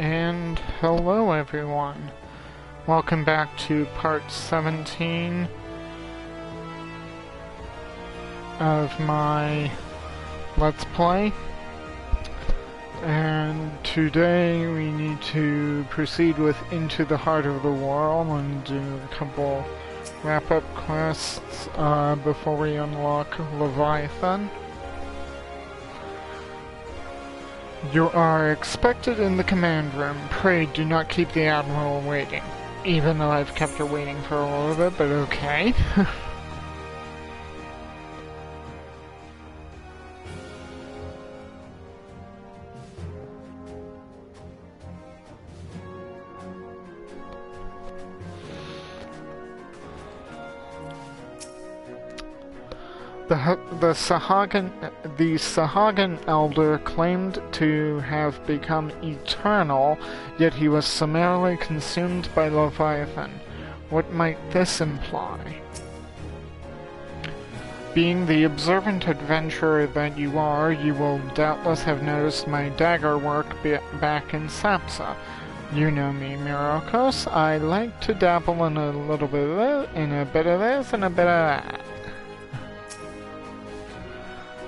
And hello everyone. Welcome back to part 17 of my Let's Play. And today we need to proceed with Into the Heart of the World and do a couple wrap-up quests before we unlock Leviathan. You are expected in the command room. Pray do not keep the Admiral waiting. Even though I've kept her waiting for a little bit, but okay. The Sahagin Elder claimed to have become eternal, yet he was summarily consumed by Leviathan. What might this imply? Being the observant adventurer that you are, you will doubtless have noticed my dagger work back in Sapsa. You know me, Myrokos. I like to dabble in a little bit of this, and a bit of this, and a bit of that.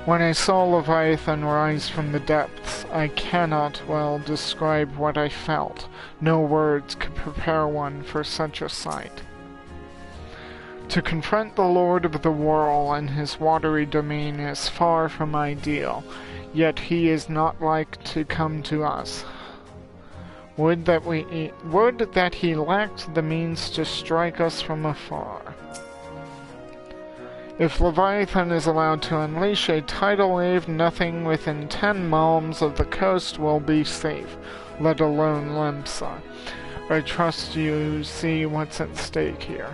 When I saw Leviathan rise from the depths, I cannot well describe what I felt. No words could prepare one for such a sight. To confront the Lord of the Whirl and his watery domain is far from ideal, yet he is not like to come to us. Would that he lacked the means to strike us from afar. If Leviathan is allowed to unleash a tidal wave, nothing within 10 miles of the coast will be safe, let alone Lemsa. I trust you see what's at stake here.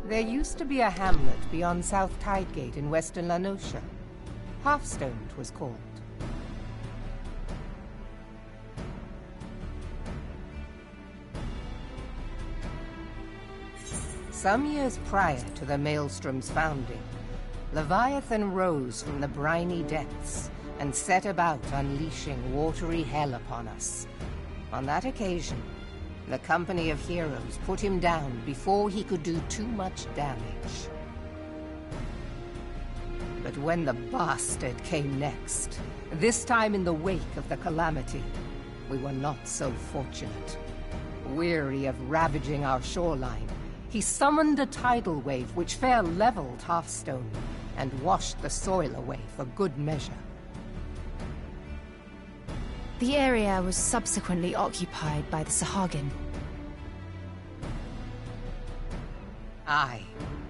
There used to be a hamlet beyond South Tidegate in western Lanosha. Halfstone it was called. Some years prior to the Maelstrom's founding, Leviathan rose from the briny depths and set about unleashing watery hell upon us. On that occasion, the Company of Heroes put him down before he could do too much damage. But when the bastard came next, this time in the wake of the calamity, we were not so fortunate. Weary of ravaging our shoreline, he summoned a tidal wave which fair leveled Halfstone and washed the soil away for good measure. The area was subsequently occupied by the Sahagin. Aye,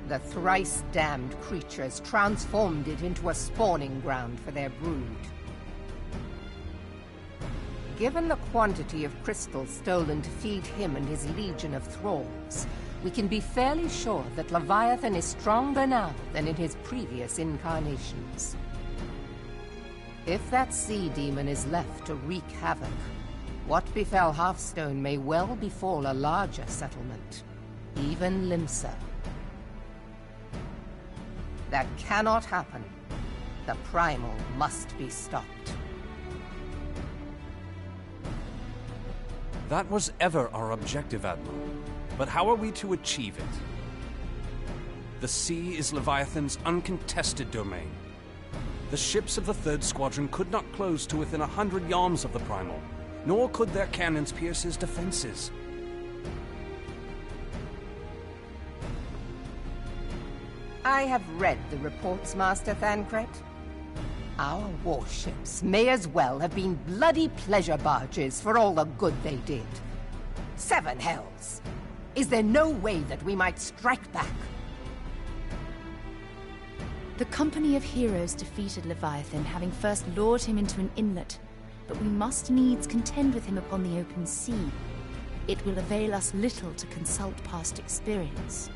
the thrice-damned creatures transformed it into a spawning ground for their brood. Given the quantity of crystals stolen to feed him and his legion of thralls, we can be fairly sure that Leviathan is stronger now than in his previous incarnations. If that sea demon is left to wreak havoc, what befell Halfstone may well befall a larger settlement, even Limsa. That cannot happen. The primal must be stopped. That was ever our objective, Admiral. But how are we to achieve it? The sea is Leviathan's uncontested domain. The ships of the 3rd Squadron could not close to within 100 yards of the Primal, nor could their cannons pierce his defenses. I have read the reports, Master Thancred. Our warships may as well have been bloody pleasure barges for all the good they did. 7 hells! Is there no way that we might strike back? The Company of Heroes defeated Leviathan, having first lured him into an inlet, but we must needs contend with him upon the open sea. It will avail us little to consult past experience.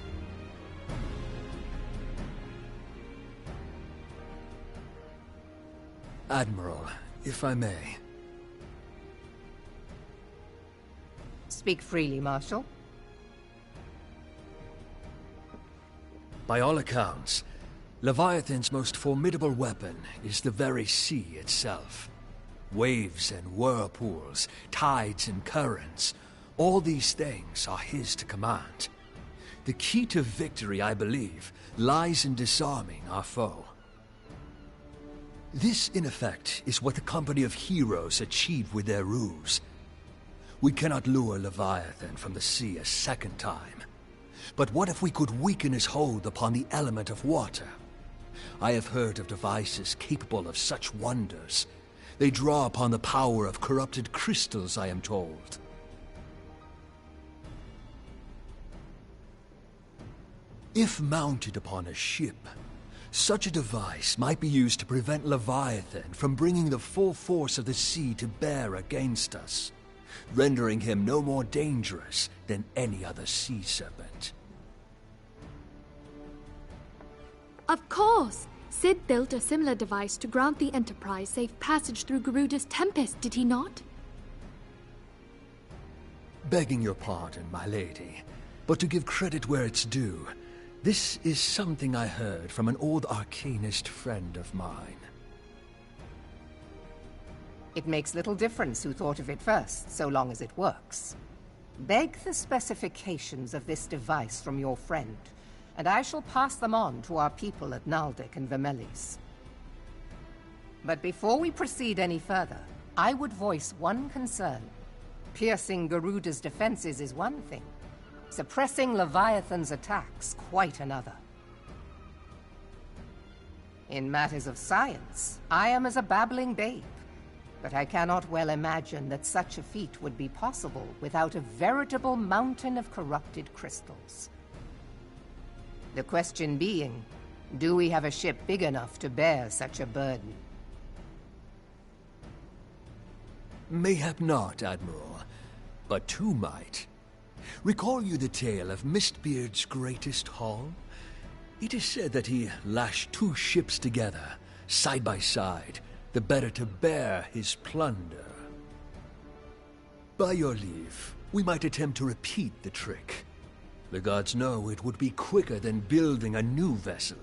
Admiral, if I may. Speak freely, Marshal. By all accounts, Leviathan's most formidable weapon is the very sea itself. Waves and whirlpools, tides and currents, all these things are his to command. The key to victory, I believe, lies in disarming our foe. This, in effect, is what the company of heroes achieved with their ruse. We cannot lure Leviathan from the sea a second time. But what if we could weaken his hold upon the element of water? I have heard of devices capable of such wonders. They draw upon the power of corrupted crystals, I am told. If mounted upon a ship, such a device might be used to prevent Leviathan from bringing the full force of the sea to bear against us, rendering him no more dangerous than any other sea serpent. Of course! Sid built a similar device to grant the Enterprise safe passage through Garuda's Tempest, did he not? Begging your pardon, my lady, but to give credit where it's due, this is something I heard from an old arcanist friend of mine. It makes little difference who thought of it first, so long as it works. Beg the specifications of this device from your friend, and I shall pass them on to our people at Naldic and Vermelis. But before we proceed any further, I would voice one concern. Piercing Garuda's defenses is one thing. Suppressing Leviathan's attacks, quite another. In matters of science, I am as a babbling babe, but I cannot well imagine that such a feat would be possible without a veritable mountain of corrupted crystals. The question being, do we have a ship big enough to bear such a burden? Mayhap not, Admiral, but two might. Recall you the tale of Mistbeard's greatest haul? It is said that he lashed two ships together, side by side, the better to bear his plunder. By your leave, we might attempt to repeat the trick. The gods know it would be quicker than building a new vessel.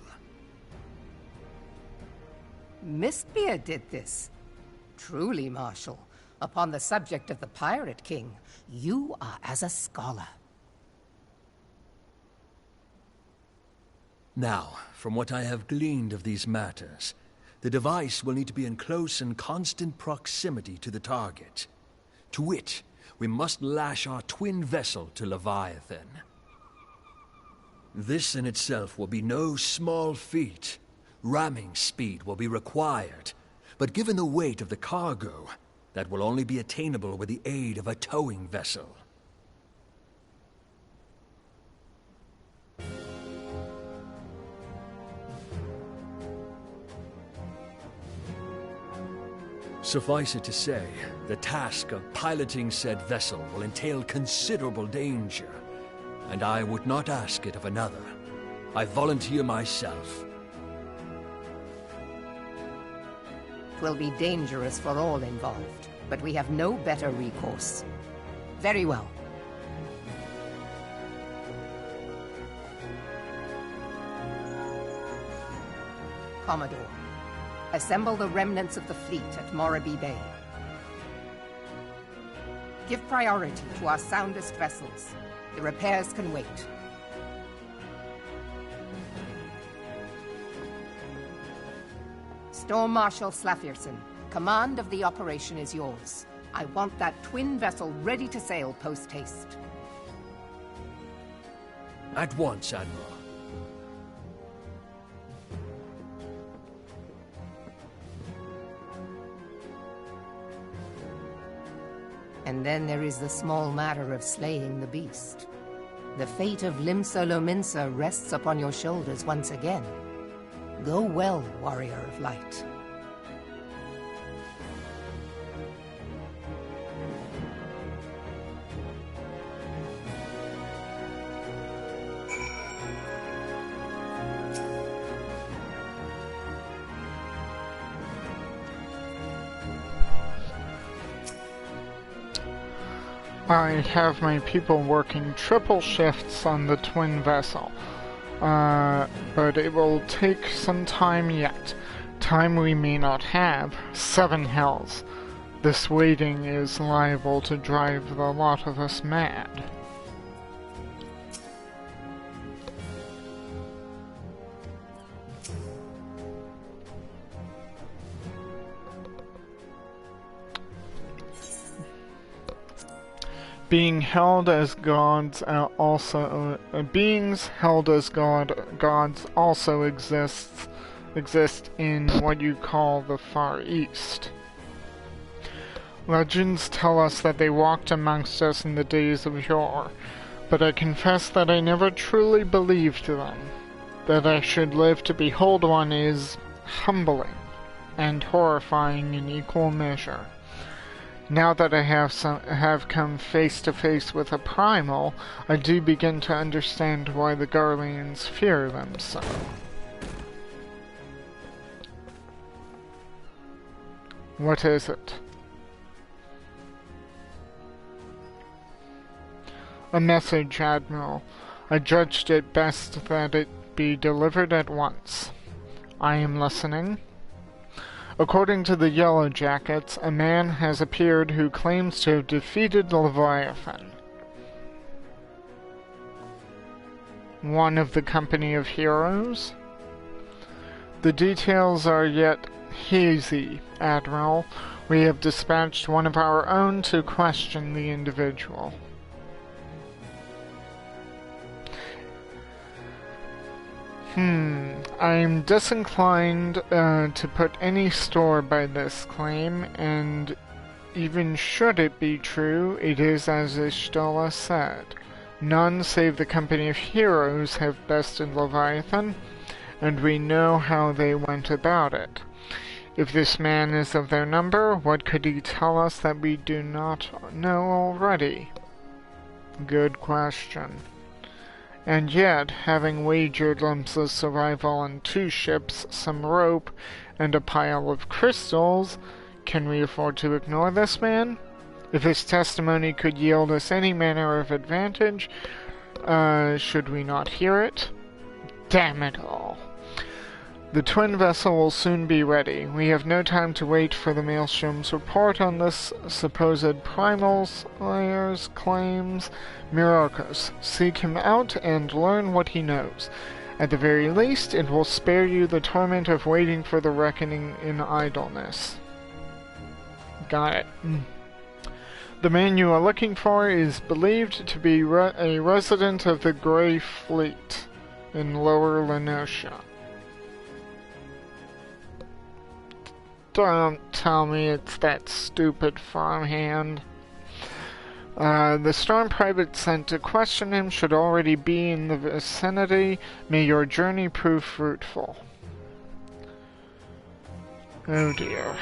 Mistbeard did this. Truly, Marshal, upon the subject of the Pirate King, you are as a scholar. Now, from what I have gleaned of these matters, the device will need to be in close and constant proximity to the target. To wit, we must lash our twin vessel to Leviathan. This in itself will be no small feat. Ramming speed will be required, but given the weight of the cargo, that will only be attainable with the aid of a towing vessel. Suffice it to say, the task of piloting said vessel will entail considerable danger, and I would not ask it of another. I volunteer myself. It will be dangerous for all involved, but we have no better recourse. Very well. Commodore, assemble the remnants of the fleet at Morabee Bay. Give priority to our soundest vessels. The repairs can wait. Storm Marshal Slafirson, command of the operation is yours. I want that twin vessel ready to sail post-haste. At once, Admiral. And then there is the small matter of slaying the beast. The fate of Limsa Lominsa rests upon your shoulders once again. Go well, warrior of light. I have my people working triple shifts on the twin vessel. but it will take some time yet. Time we may not have. 7 hells. This waiting is liable to drive the lot of us mad. Beings held as gods also exist in what you call the Far East. Legends tell us that they walked amongst us in the days of yore, but I confess that I never truly believed them. That I should live to behold one is humbling and horrifying in equal measure. Now that I have come face to face with a primal, I do begin to understand why the Garleans fear them so. What is it? A message, Admiral. I judged it best that it be delivered at once. I am listening. According to the Yellow Jackets, a man has appeared who claims to have defeated Leviathan. One of the company of heroes? The details are yet hazy, Admiral. We have dispatched one of our own to question the individual. I'm disinclined to put any store by this claim, and even should it be true, it is as Ishtola said. None save the company of heroes have bested Leviathan, and we know how they went about it. If this man is of their number, what could he tell us that we do not know already? Good question. And yet, having wagered Limsa's survival on 2 ships, some rope, and a pile of crystals, can we afford to ignore this man? If his testimony could yield us any manner of advantage, should we not hear it? Damn it all. The twin vessel will soon be ready. We have no time to wait for the Maelstrom's report on this supposed primal slayer's claims. Myrokos, seek him out and learn what he knows. At the very least, it will spare you the torment of waiting for the reckoning in idleness. Got it. The man you are looking for is believed to be a resident of the Grey Fleet in Lower Lenosha. Don't tell me it's that stupid farmhand. The Storm Private sent to question him should already be in the vicinity. May your journey prove fruitful. Oh dear.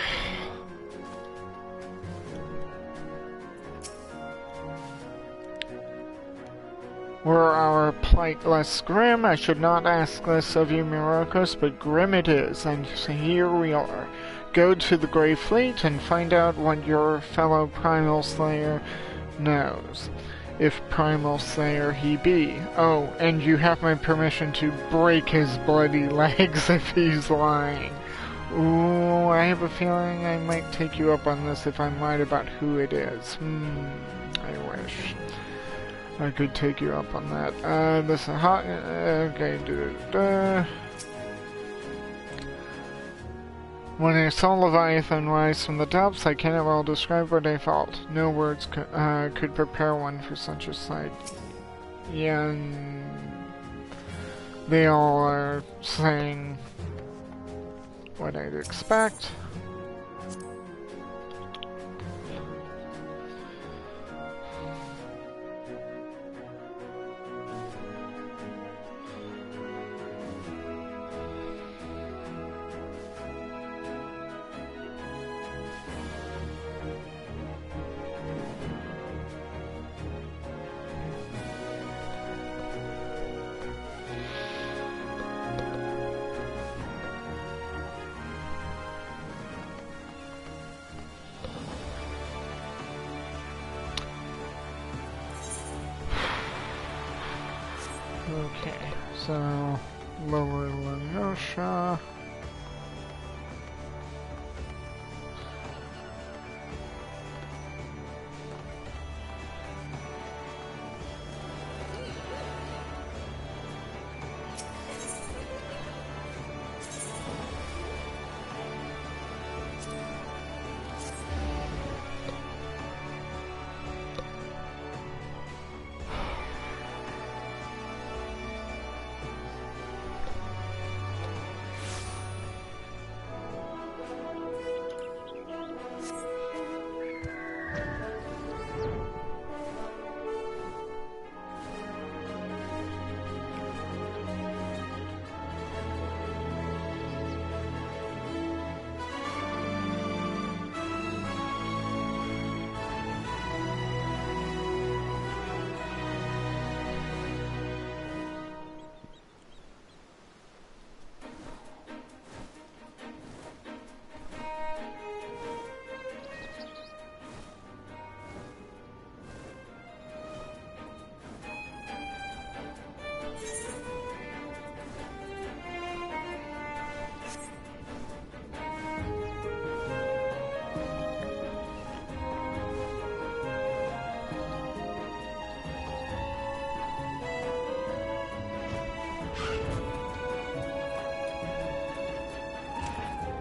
Were our plight less grim, I should not ask this of you, Myrokos, but grim it is, and here we are. Go to the Grey Fleet and find out what your fellow Primal Slayer knows. If Primal Slayer he be. Oh, and you have my permission to break his bloody legs if he's lying. Ooh, I have a feeling I might take you up on this if I'm right about who it is. I wish I could take you up on that. This is hot. Okay, When I saw Leviathan rise from the depths, I cannot well describe what I felt. No words could prepare one for such a sight. Yeah, and they all are saying what I'd expect. Okay, so lower Lenosha.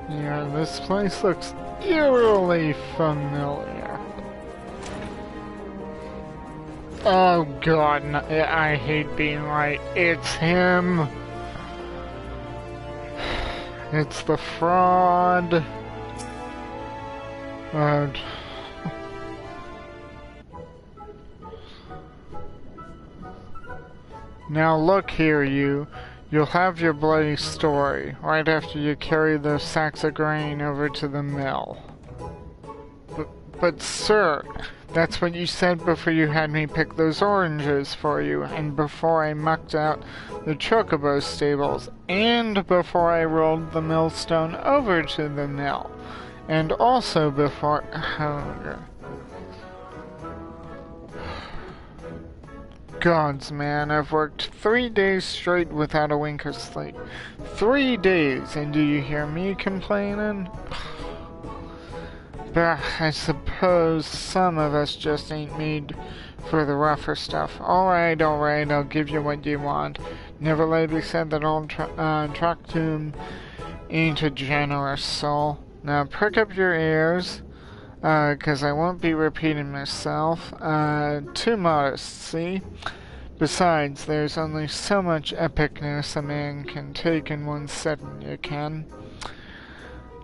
Yeah, this place looks eerily familiar. Oh god, I hate being right. It's him. It's the fraud. Now look here, you. You'll have your bloody story right after you carry those sacks of grain over to the mill. But sir, that's what you said before you had me pick those oranges for you, and before I mucked out the chocobo stables, and before I rolled the millstone over to the mill, and also before... Gods, man, I've worked 3 days straight without a wink of sleep. 3 days, and do you hear me complaining? But I suppose some of us just ain't made for the rougher stuff. Alright, I'll give you what you want. Never lately said that old Tractum ain't a generous soul. Now prick up your ears, 'cause I won't be repeating myself. Too modest, see? Besides, there's only so much epicness a man can take in one setting, you can.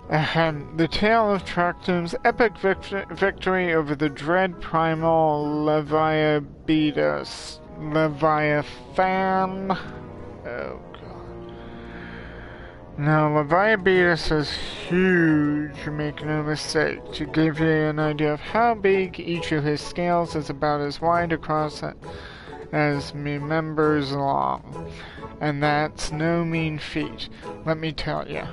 The tale of Tractum's epic victory over the dread primal Leviathan. Oh god. Now, Leviathan is huge, make no mistake. To give you an idea of how big, each of his scales is about as wide across as me members long. And that's no mean feat, let me tell you.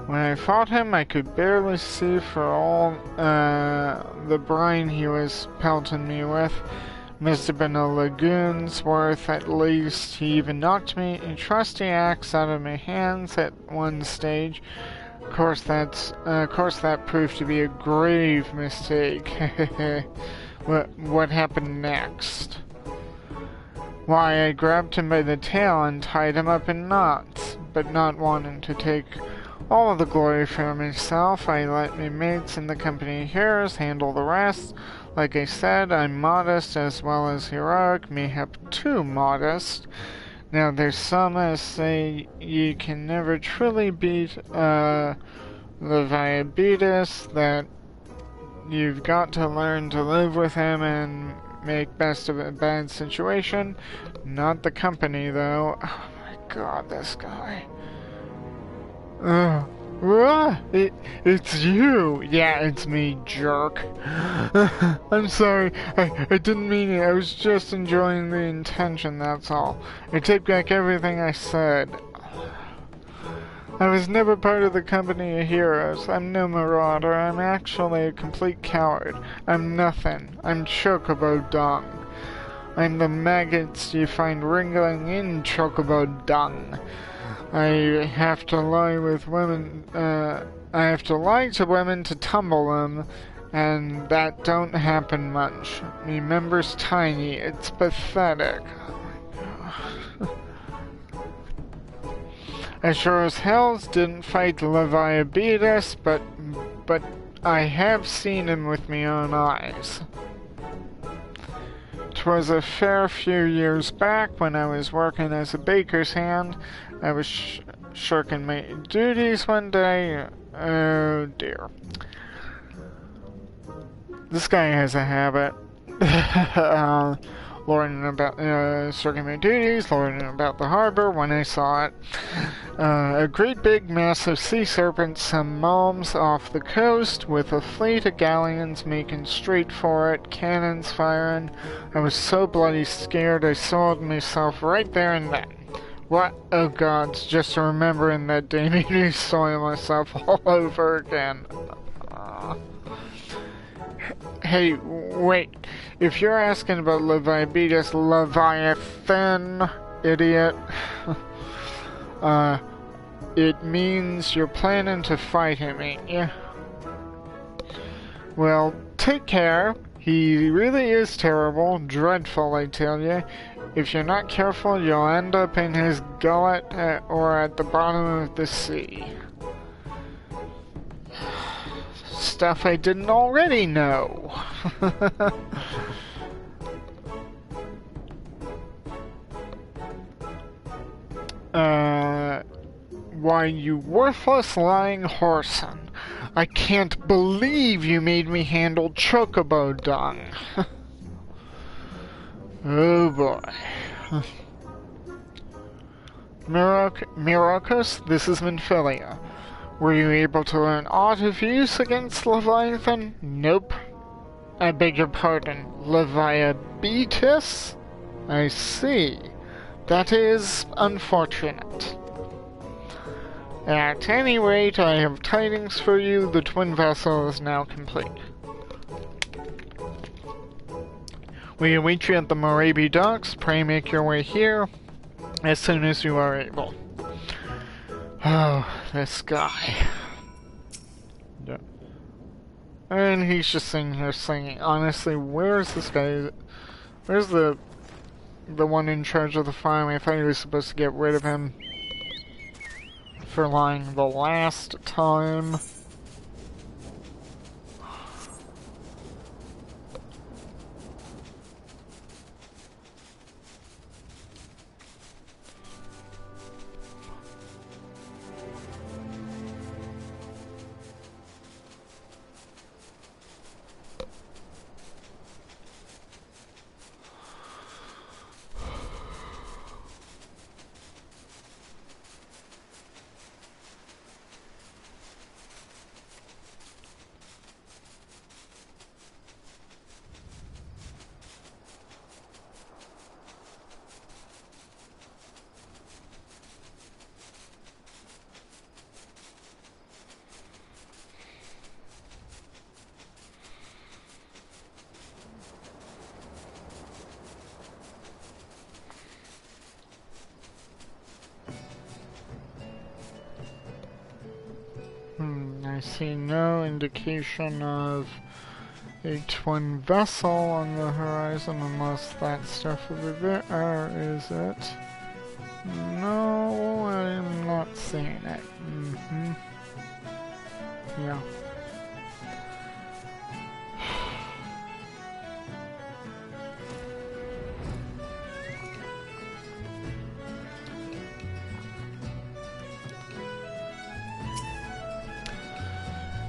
When I fought him, I could barely see for all the brine he was pelting me with. Must have been a lagoon's worth at least. He even knocked me a trusty axe out of my hands at one stage. Of course that proved to be a grave mistake. What happened next? Why, I grabbed him by the tail and tied him up in knots, but not wanting to take all of the glory for myself, I let my mates in the company of heroes handle the rest. Like I said, I'm modest as well as heroic, mayhap too modest. Now there's some that say you can never truly beat Leviathan, that you've got to learn to live with him and make best of a bad situation. Not the company though. Oh my god, this guy. It's you! Yeah, it's me, jerk. I'm sorry, I didn't mean it. I was just enjoying the intention, that's all. I take back everything I said. I was never part of the company of heroes. I'm no marauder. I'm actually a complete coward. I'm nothing. I'm chocobo dung. I'm the maggots you find wriggling in chocobo dung. I have to lie with women, I have to lie to women to tumble them, and that don't happen much. Me member's tiny, it's pathetic. I sure as hells didn't fight Leviathan, but I have seen him with me own eyes. 'Twas a fair few years back when I was working as a baker's hand. I was shirking my duties one day. Oh dear. This guy has a habit. Learning about shirking my duties, learning about the harbor when I saw it. A great big mass of sea serpents, some malms off the coast, with a fleet of galleons making straight for it, cannons firing. I was so bloody scared I soiled myself right there and then. What? Oh gods, just remembering that day made me soil myself all over again. Hey, wait. If you're asking about Leviathan, idiot, it means you're planning to fight him, ain't you? Well, take care. He really is terrible, dreadful, I tell you. If you're not careful, you'll end up in his gullet or at the bottom of the sea. Stuff I didn't already know. Why, you worthless lying whoreson. I can't believe you made me handle chocobo dung. Oh boy. Myrokos, this is Minfilia. Were you able to learn aught of use against Leviathan? Nope. I beg your pardon, Leviathan? I see. That is unfortunate. At any rate, I have tidings for you. The twin vessel is now complete. We await you at the Morabi docks. Pray make your way here as soon as you are able. Oh, this guy. Yeah. And he's just sitting here singing. Honestly, where's this guy? Where's the one in charge of the farm? I thought he was supposed to get rid of him for lying the last time. I see no indication of a twin vessel on the horizon unless that stuff over there is it. No, I'm not seeing it. Yeah.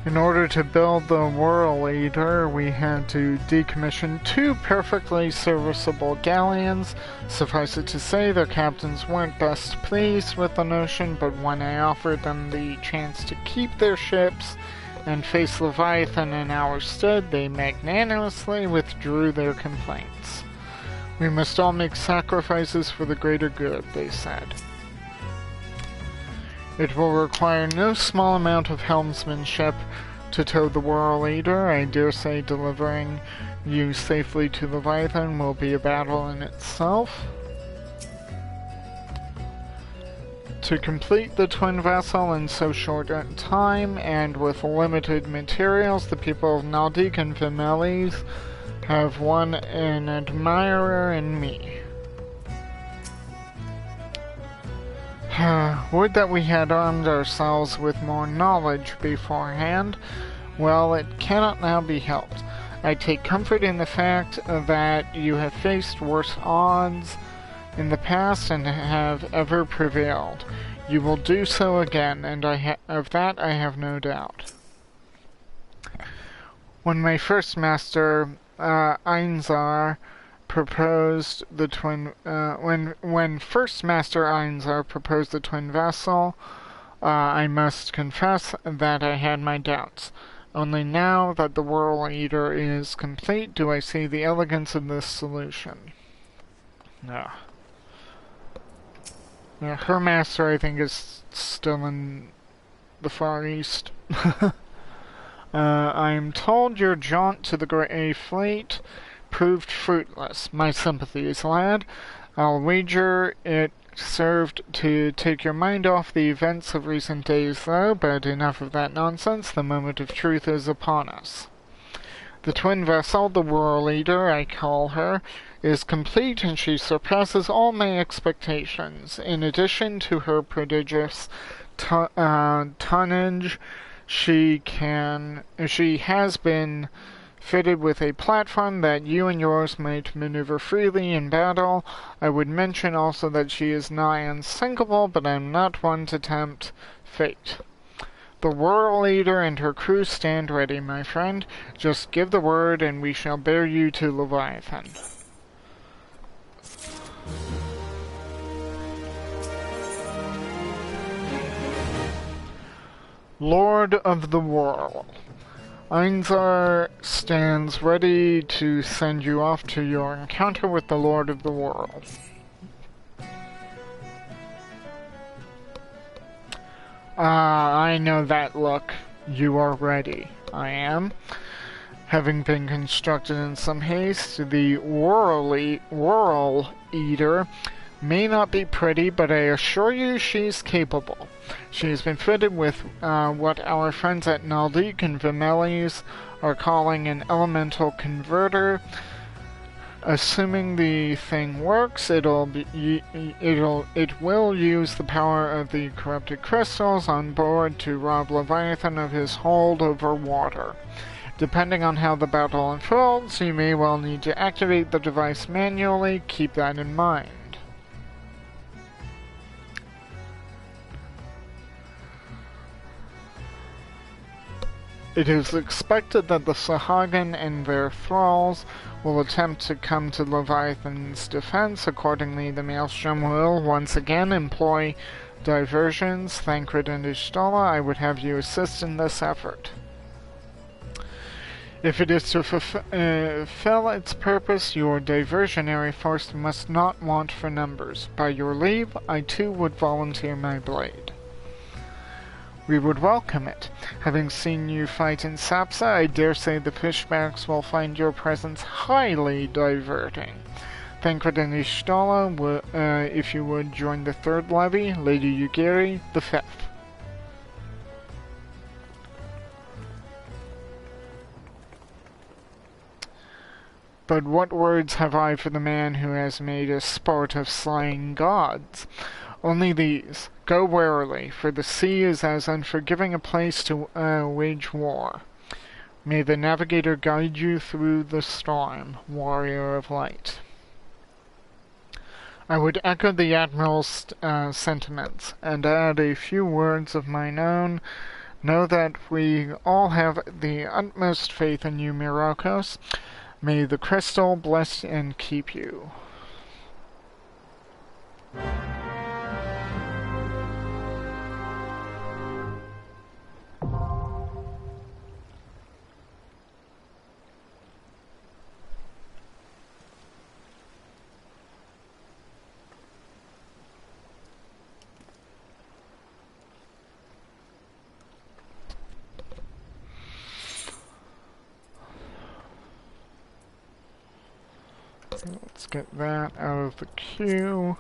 In order to build the Whirl Eater, we had to decommission 2 perfectly serviceable galleons. Suffice it to say, their captains weren't best pleased with the notion, but when I offered them the chance to keep their ships and face Leviathan in our stead, they magnanimously withdrew their complaints. We must all make sacrifices for the greater good, they said. It will require no small amount of helmsmanship to tow the Whirl Eater. I dare say delivering you safely to Leviathan will be a battle in itself. To complete the twin vessel in so short a time and with limited materials, the people of Naldik and Vimeles have won an admirer in me. Would that we had armed ourselves with more knowledge beforehand. Well, it cannot now be helped. I take comfort in the fact that you have faced worse odds in the past and have ever prevailed. You will do so again, and of that I have no doubt. When my first master, Einzar, proposed the twin, when first Master Einzar proposed the twin vessel, I must confess that I had my doubts. Only now that the Whirl Eater is complete do I see the elegance of this solution. Her master, I think, is still in the Far East. I'm told your jaunt to the Grey Fleet proved fruitless. My sympathies, lad. I'll wager it served to take your mind off the events of recent days, though, but enough of that nonsense. The moment of truth is upon us. The twin vessel, the Whirl Eater, I call her, is complete, and she surpasses all my expectations. In addition to her prodigious tonnage, she has been fitted with a platform that you and yours might maneuver freely in battle. I would mention also that she is nigh unsinkable, but I am not one to tempt fate. The Whirl Eater and her crew stand ready, my friend. Just give the word, and we shall bear you to Leviathan. Lord of the Whirl. Einzar stands ready to send you off to your encounter with the Lord of the Whirl. I know that look. You are ready. I am. Having been constructed in some haste, the Whirl Eater may not be pretty, but I assure you she's capable. She has been fitted with what our friends at Naldik and Vimeles are calling an elemental converter. Assuming the thing works, it will use the power of the corrupted crystals on board to rob Leviathan of his hold over water. Depending on how the battle unfolds, you may well need to activate the device manually. Keep that in mind. It is expected that the Sahagin and their thralls will attempt to come to Leviathan's defense. Accordingly, the Maelstrom will once again employ diversions. Thancred and Ishtala, I would have you assist in this effort. If it is to fulfill its purpose, your diversionary force must not want for numbers. By your leave, I too would volunteer my blade. We would welcome it. Having seen you fight in Sapsa, I dare say the fishbacks will find your presence highly diverting. Thancred and Ishtala, if you would join the third levy, Lady Yugiri, the fifth. But what words have I for the man who has made a sport of slaying gods? Only these. Go warily, for the sea is as unforgiving a place to wage war. May the navigator guide you through the storm, warrior of light. I would echo the Admiral's sentiments, and add a few words of mine own. Know that we all have the utmost faith in you, Myrokos. May the crystal bless and keep you. Let's get that out of the queue.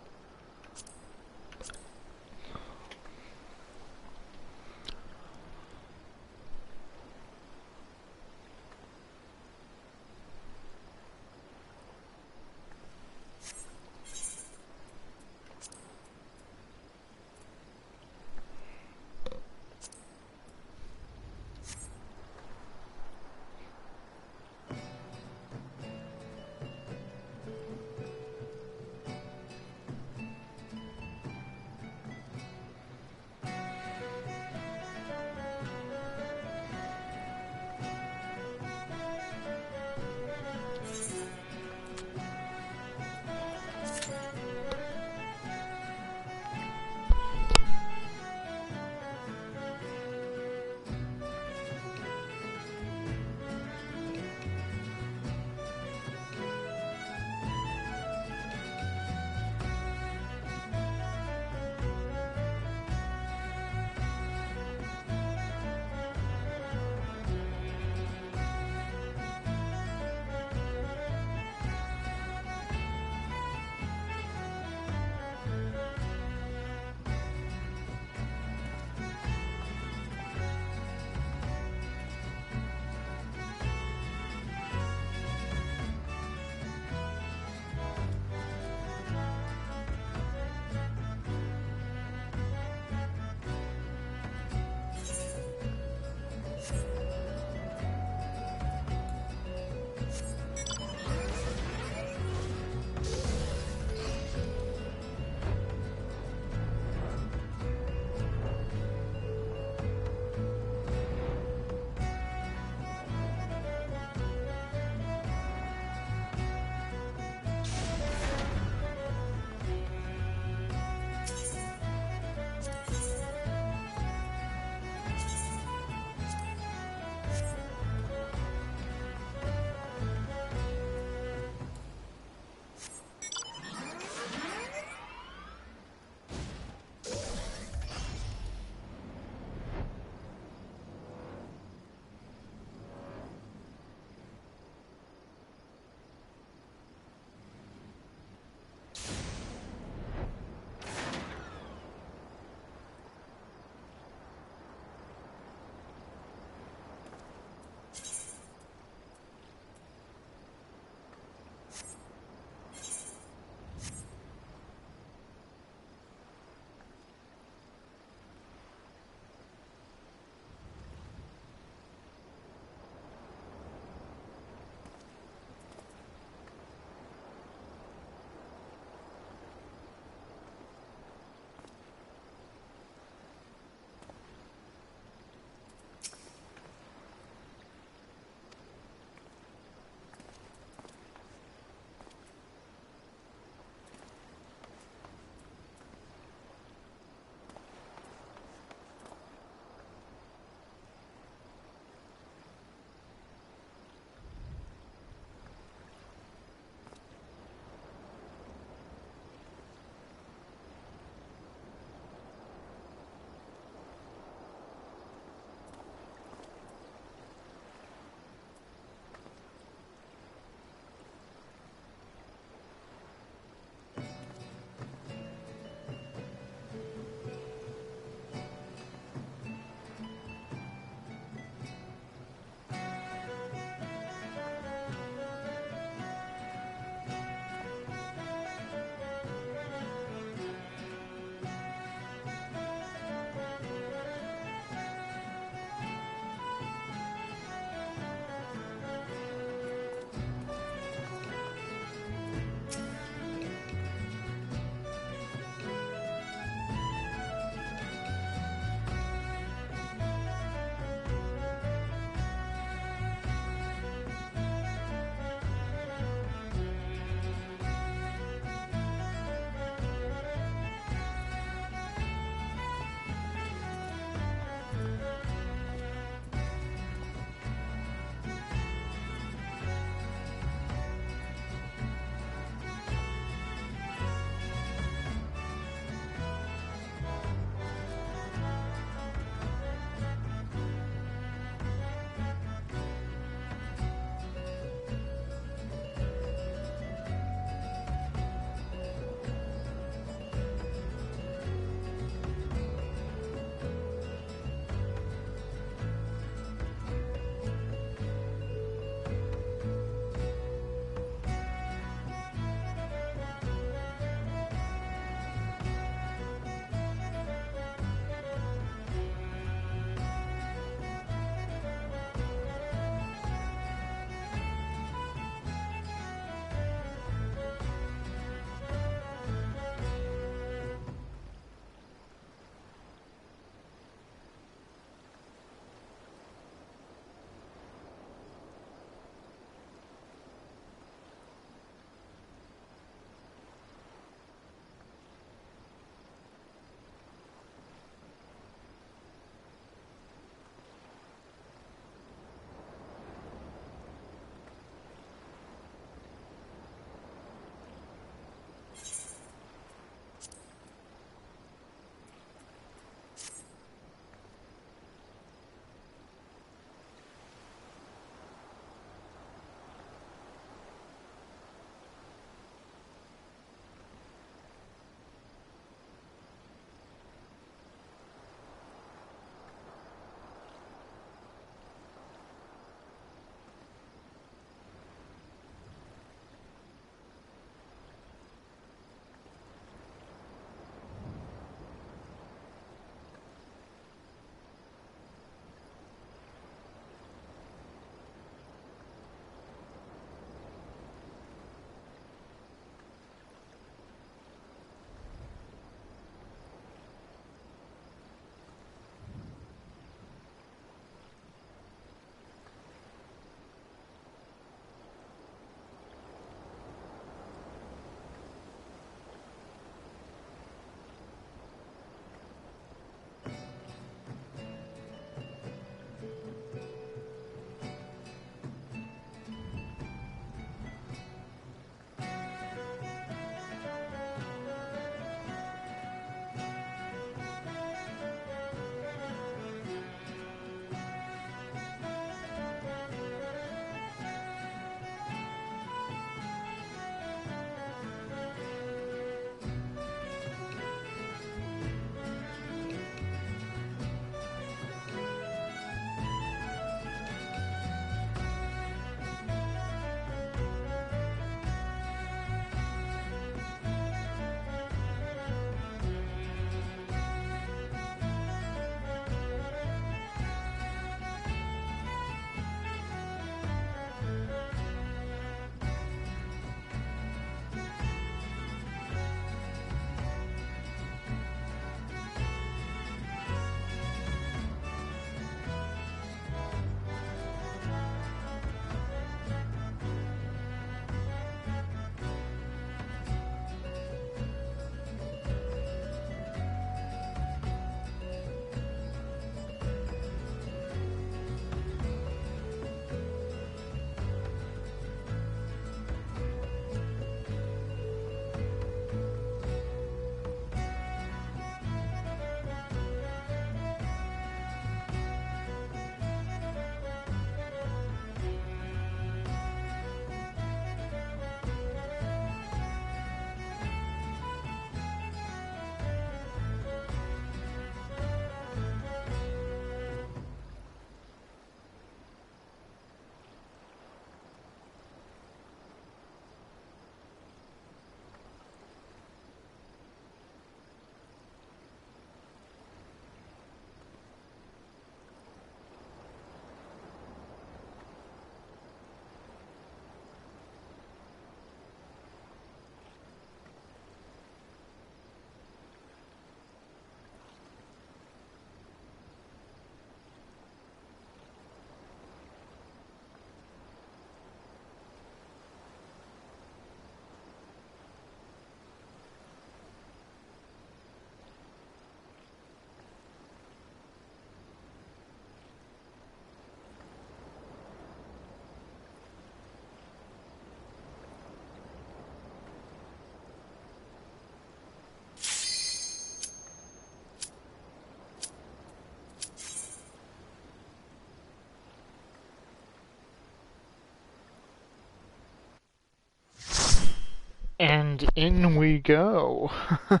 And in we go. I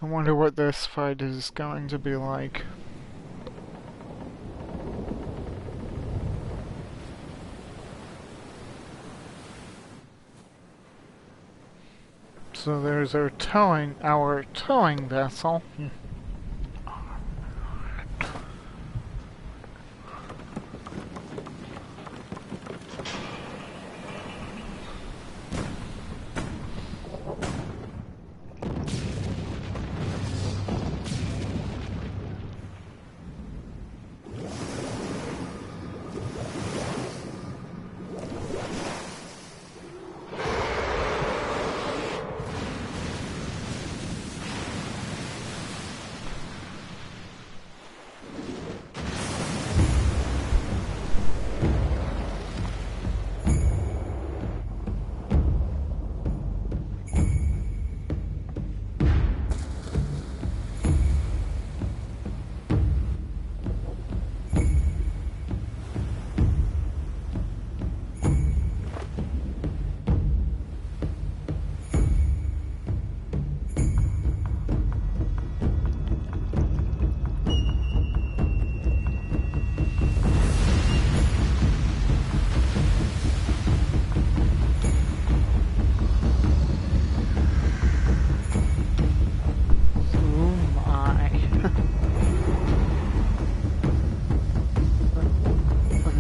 wonder what this fight is going to be like. So there's our towing vessel.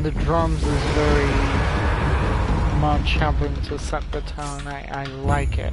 The drums is very much helping to set the tone. I like it.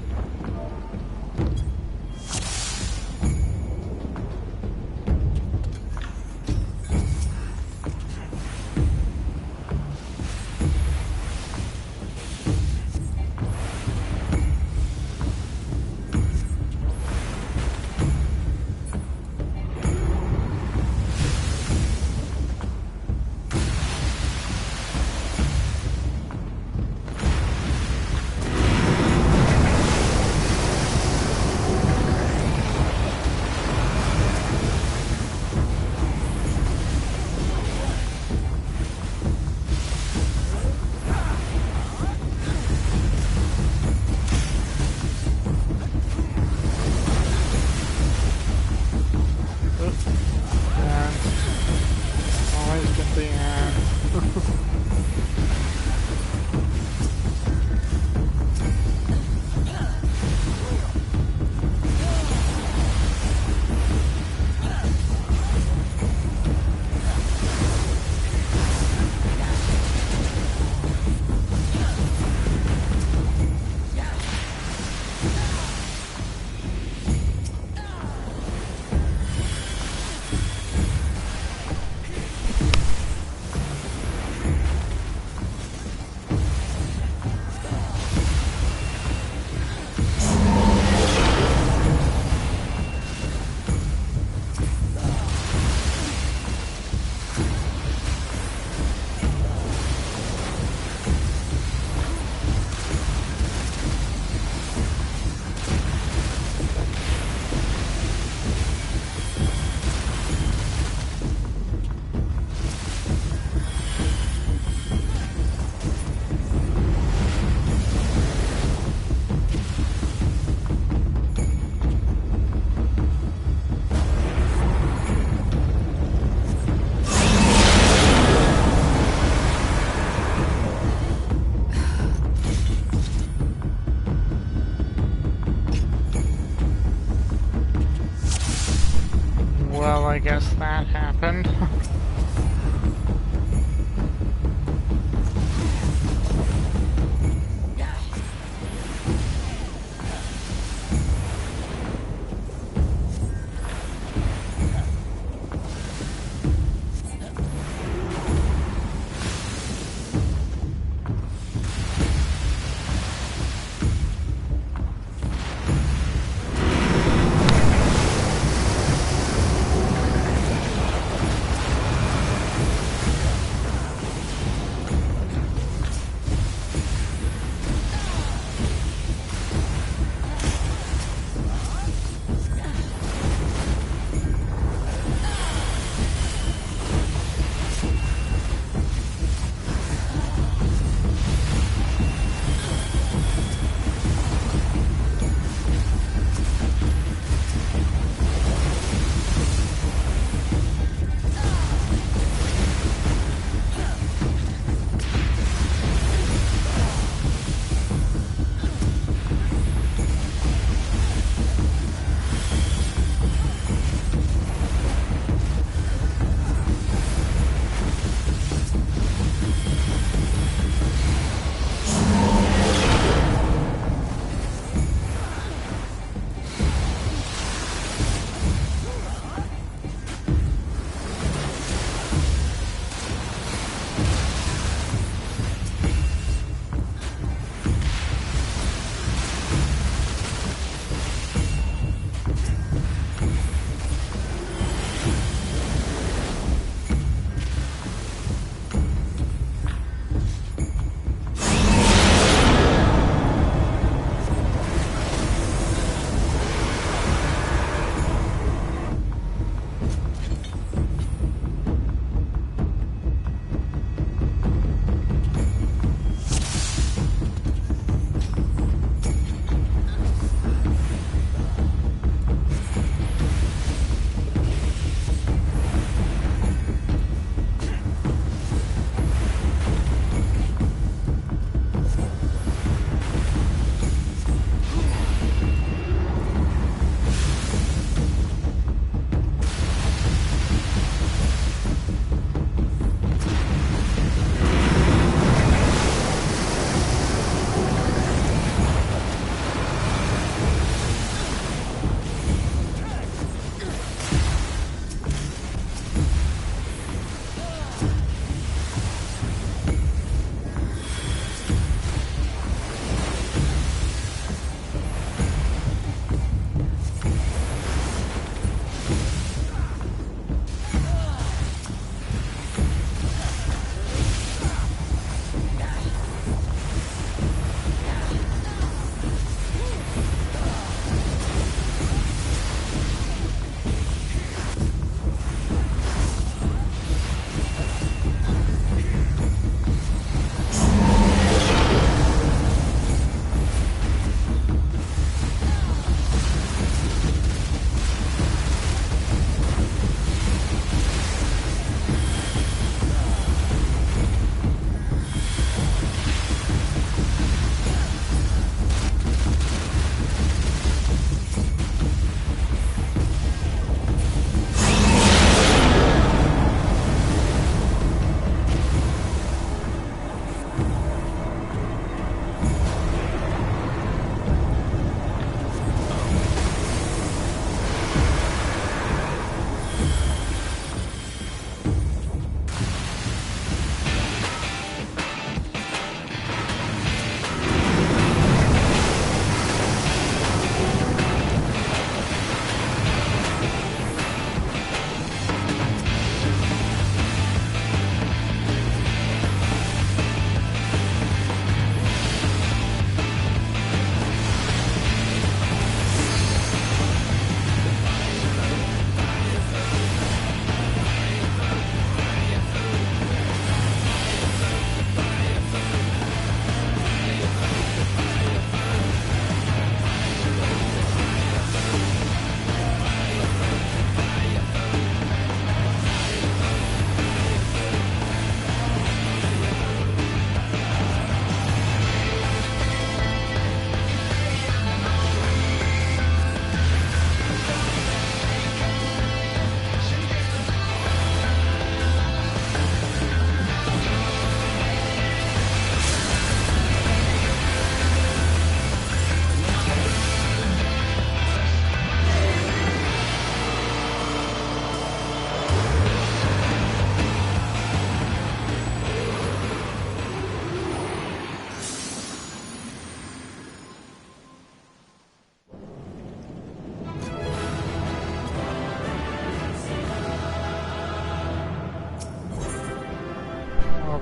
Well, I guess that happened.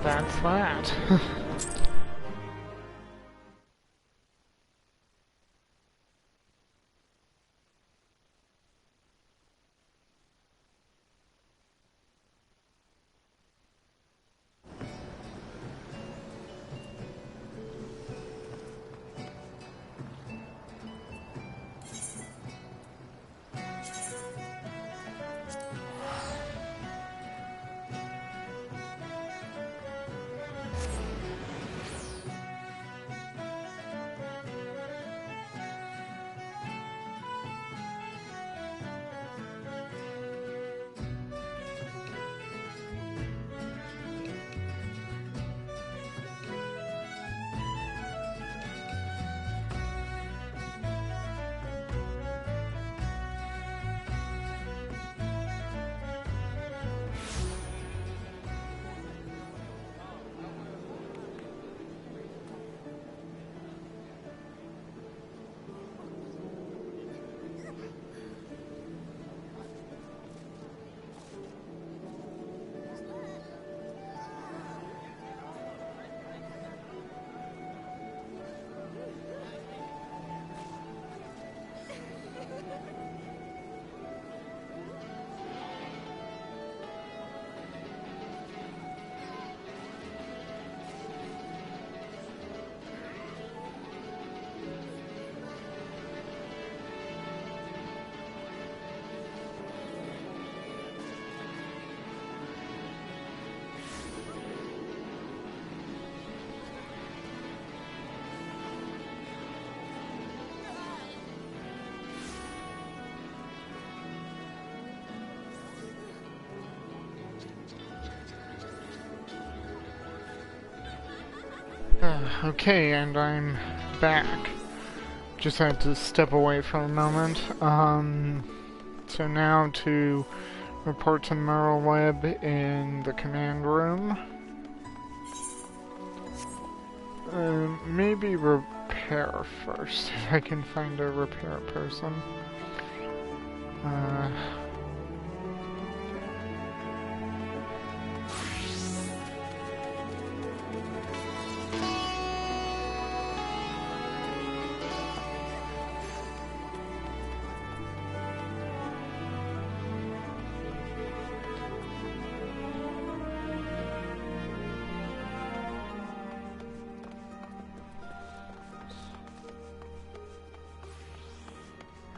Well, that's that. Okay, and I'm back. Just had to step away for a moment. So now to report to Merle Webb in the command room. Maybe repair first, if I can find a repair person.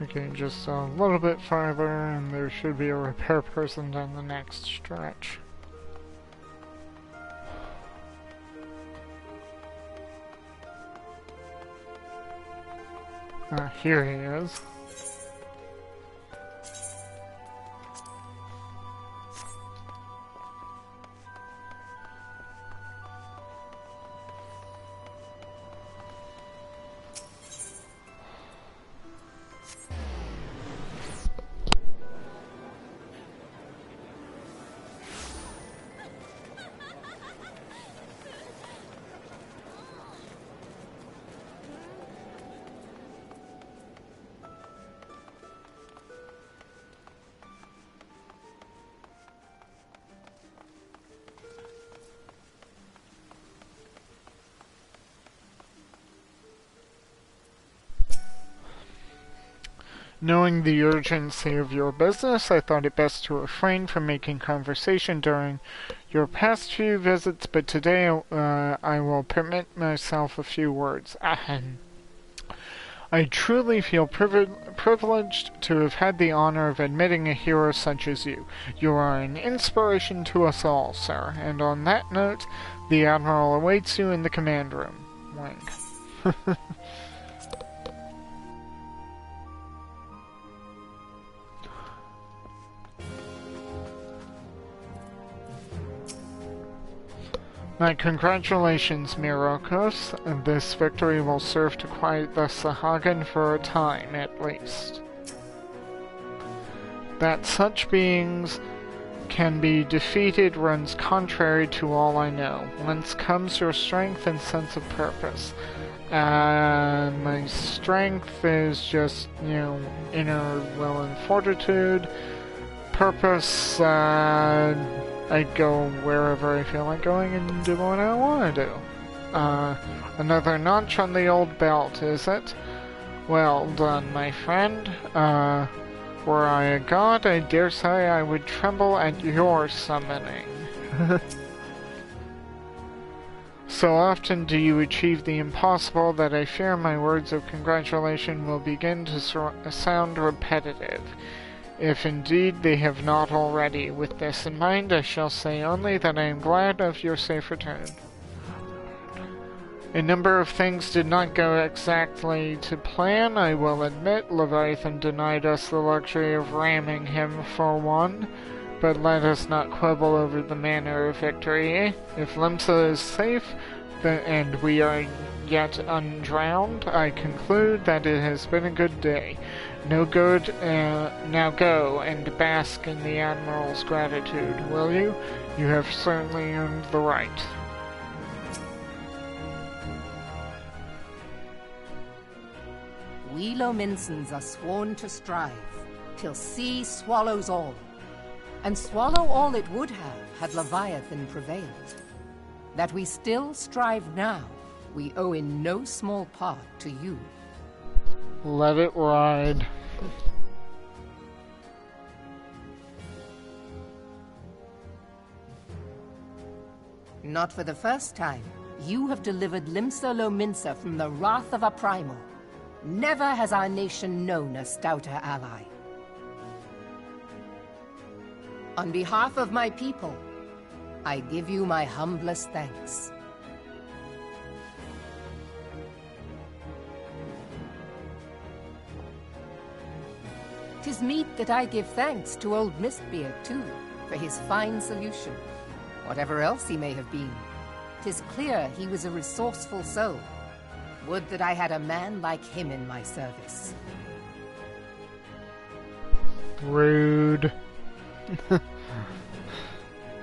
Okay, just a little bit farther, and there should be a repair person down the next stretch. Here he is. Knowing the urgency of your business, I thought it best to refrain from making conversation during your past few visits, but today I will permit myself a few words. Ahem. I truly feel privileged to have had the honor of admitting a hero such as you. You are an inspiration to us all, sir, and on that note, the Admiral awaits you in the command room. Wink. My congratulations, Myrokos. This victory will serve to quiet the Sahagin for a time, at least. That such beings can be defeated runs contrary to all I know. Whence comes your strength and sense of purpose? My strength is just, inner will and fortitude. Purpose, I go wherever I feel like going and do what I want to do. Another notch on the old belt, is it? Well done, my friend. Were I a god, I dare say I would tremble at your summoning. So often do you achieve the impossible that I fear my words of congratulation will begin to sound repetitive. If indeed they have not already. With this in mind, I shall say only that I am glad of your safe return. A number of things did not go exactly to plan, I will admit. Leviathan denied us the luxury of ramming him for one, but let us not quibble over the manner of victory. If Limsa is safe, and we are yet undrowned, I conclude that it has been a good day. No good, now go and bask in the Admiral's gratitude, will you? You have certainly earned the right. We Lominsons are sworn to strive, till sea swallows all. And swallow all it would have, had Leviathan prevailed. That we still strive now, we owe in no small part to you. Let it ride. Not for the first time, you have delivered Limsa Lominsa from the wrath of a primal. Never has our nation known a stouter ally. On behalf of my people, I give you my humblest thanks. 'Tis meet that I give thanks to old Mistbeard, too, for his fine solution. Whatever else he may have been, 'tis clear he was a resourceful soul. Would that I had a man like him in my service. Rude.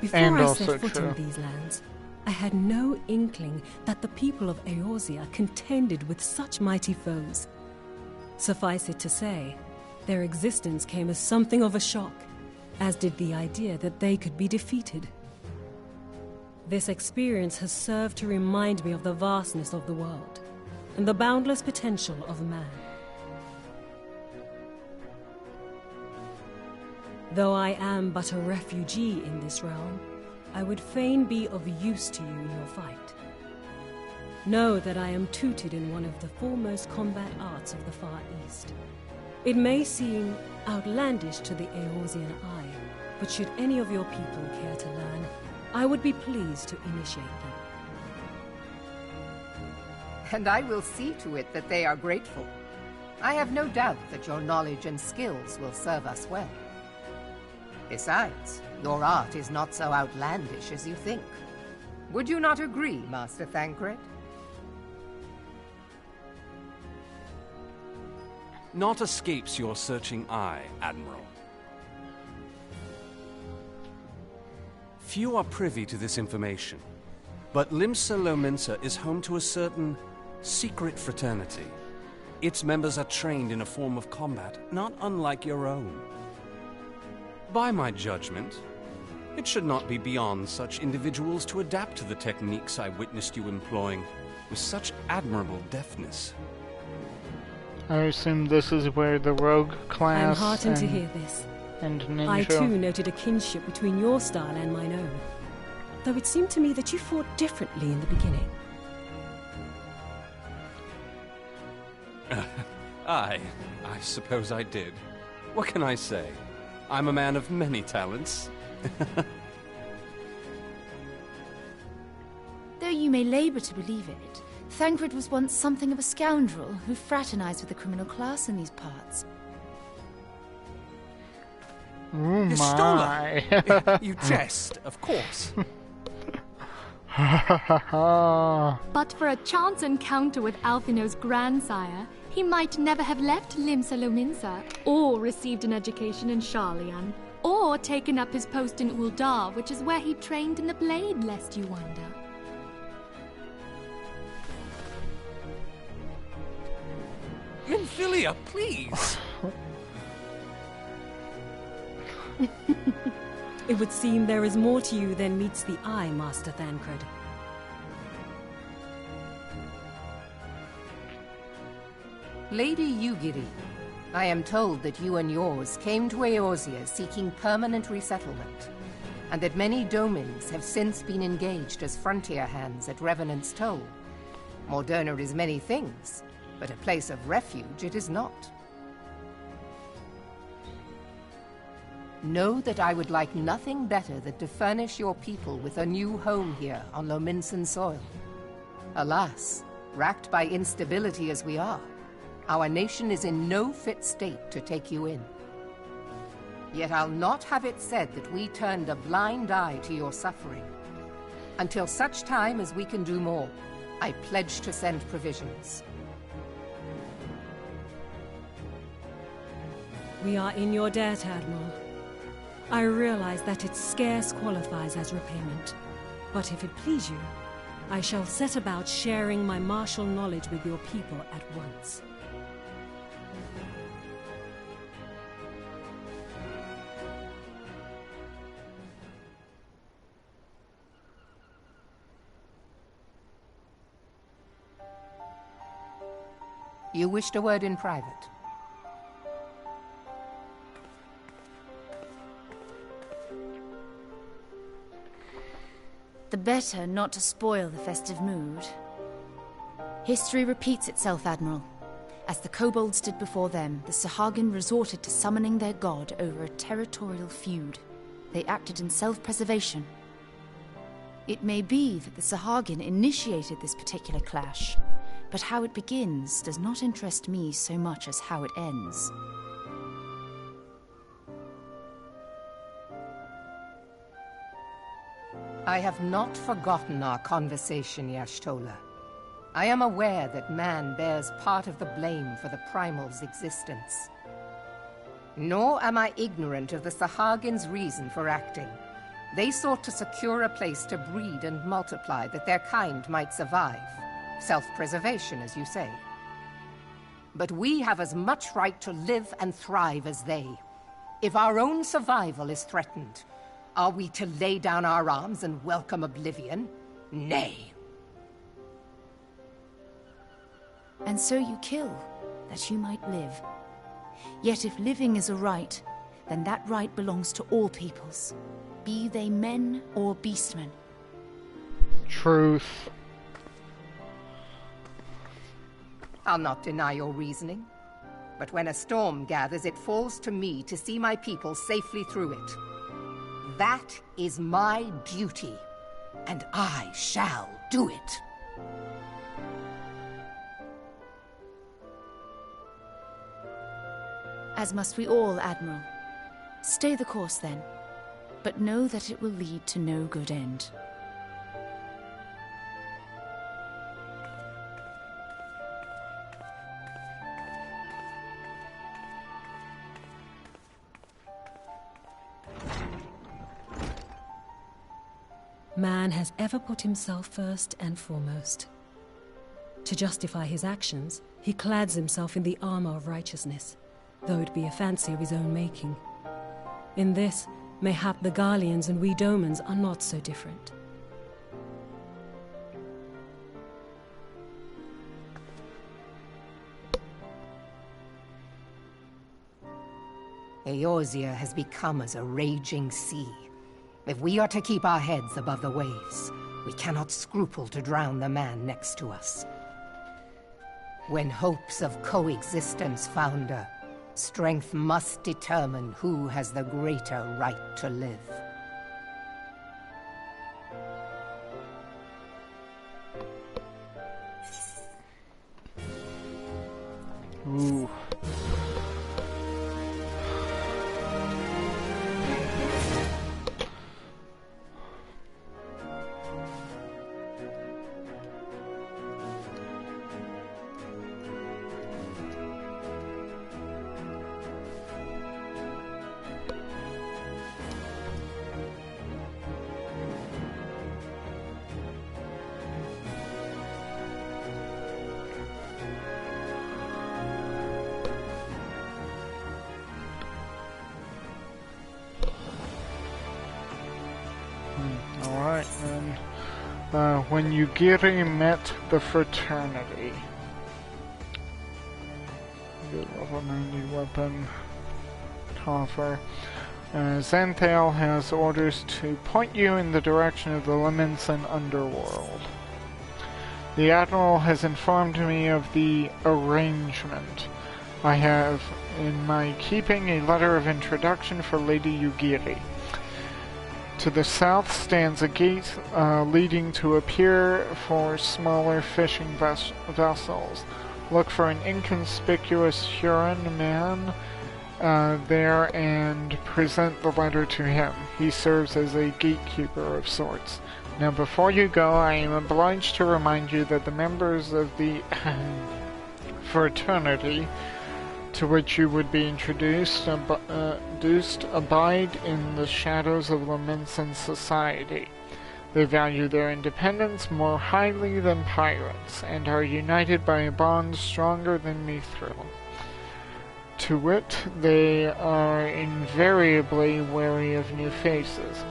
Before I set foot in these lands, I had no inkling that the people of Eorzea contended with such mighty foes. Suffice it to say, their existence came as something of a shock, as did the idea that they could be defeated. This experience has served to remind me of the vastness of the world, and the boundless potential of man. Though I am but a refugee in this realm, I would fain be of use to you in your fight. Know that I am tutored in one of the foremost combat arts of the Far East. It may seem outlandish to the Eorzean eye, but should any of your people care to learn, I would be pleased to initiate them. And I will see to it that they are grateful. I have no doubt that your knowledge and skills will serve us well. Besides, your art is not so outlandish as you think. Would you not agree, Master Thancred? Naught escapes your searching eye, Admiral. Few are privy to this information, but Limsa Lominsa is home to a certain secret fraternity. Its members are trained in a form of combat not unlike your own. By my judgment, it should not be beyond such individuals to adapt to the techniques I witnessed you employing with such admirable deftness. I assume this is where the rogue class I am heartened to hear this. And ninja. I too noted a kinship between your style and mine own, though it seemed to me that you fought differently in the beginning. I suppose I did. What can I say? I'm a man of many talents. Though you may labor to believe it, Thancred was once something of a scoundrel who fraternized with the criminal class in these parts. Oh You my. stole her. You jest, of course. But for a chance encounter with Alphino's grandsire, he might never have left Limsa Lominsa, or received an education in Sharlayan, or taken up his post in Uldar, which is where he trained in the blade, lest you wonder. Minfilia, please! It would seem there is more to you than meets the eye, Master Thancred. Lady Yugiri, I am told that you and yours came to Eorzea seeking permanent resettlement, and that many domins have since been engaged as frontier hands at Revenant's Toll. Morderna is many things, but a place of refuge it is not. Know that I would like nothing better than to furnish your people with a new home here on Lominsan soil. Alas, racked by instability as we are, our nation is in no fit state to take you in. Yet I'll not have it said that we turned a blind eye to your suffering. Until such time as we can do more, I pledge to send provisions. We are in your debt, Admiral. I realize that it scarce qualifies as repayment, but if it please you, I shall set about sharing my martial knowledge with your people at once. You wished a word in private. The better not to spoil the festive mood. History repeats itself, Admiral. As the kobolds did before them, the Sahagin resorted to summoning their god over a territorial feud. They acted in self-preservation. It may be that the Sahagin initiated this particular clash, but how it begins does not interest me so much as how it ends. I have not forgotten our conversation, Y'ashtola. I am aware that man bears part of the blame for the Primal's existence. Nor am I ignorant of the Sahagin's reason for acting. They sought to secure a place to breed and multiply that their kind might survive. Self-preservation, as you say. But we have as much right to live and thrive as they. If our own survival is threatened, are we to lay down our arms and welcome oblivion? Nay. And so you kill, that you might live. Yet if living is a right, then that right belongs to all peoples, be they men or beastmen. Truth. I'll not deny your reasoning. But when a storm gathers, it falls to me to see my people safely through it. That is my duty, and I shall do it. As must we all, Admiral. Stay the course, then, but know that it will lead to no good end. Man has ever put himself first and foremost. To justify his actions, he clads himself in the armor of righteousness, though it be a fancy of his own making. In this, mayhap the Garleans and we Domans are not so different. Eorzea has become as a raging sea. If we are to keep our heads above the waves, we cannot scruple to drown the man next to us. When hopes of coexistence founder, strength must determine who has the greater right to live. Ooh. when Yugiri met the fraternity. Good level 90 weapon. Coffer. Xanthale has orders to point you in the direction of the Leviathan underworld. The Admiral has informed me of the arrangement. I have in my keeping a letter of introduction for Lady Yugiri. To the south stands a gate leading to a pier for smaller fishing vessels. Look for an inconspicuous Huron man there and present the letter to him. He serves as a gatekeeper of sorts. Now before you go, I am obliged to remind you that the members of the fraternity to which you would be introduced abide in the shadows of Leviathan society. They value their independence more highly than pirates, and are united by a bond stronger than mithril. To wit, they are invariably wary of new faces.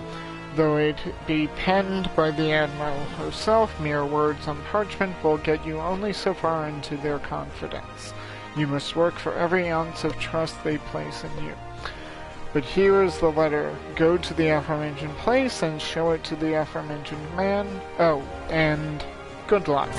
Though it be penned by the Admiral herself, mere words on parchment will get you only so far into their confidence. You must work for every ounce of trust they place in you. But here is the letter. Go to the aforementioned place and show it to the aforementioned man. Oh, and good luck.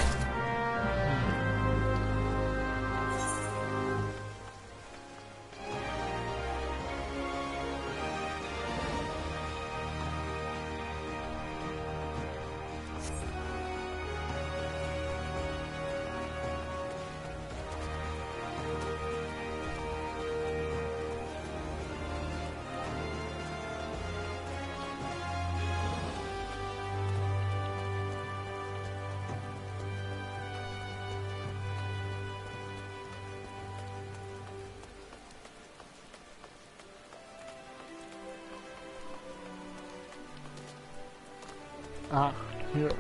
Ah, here.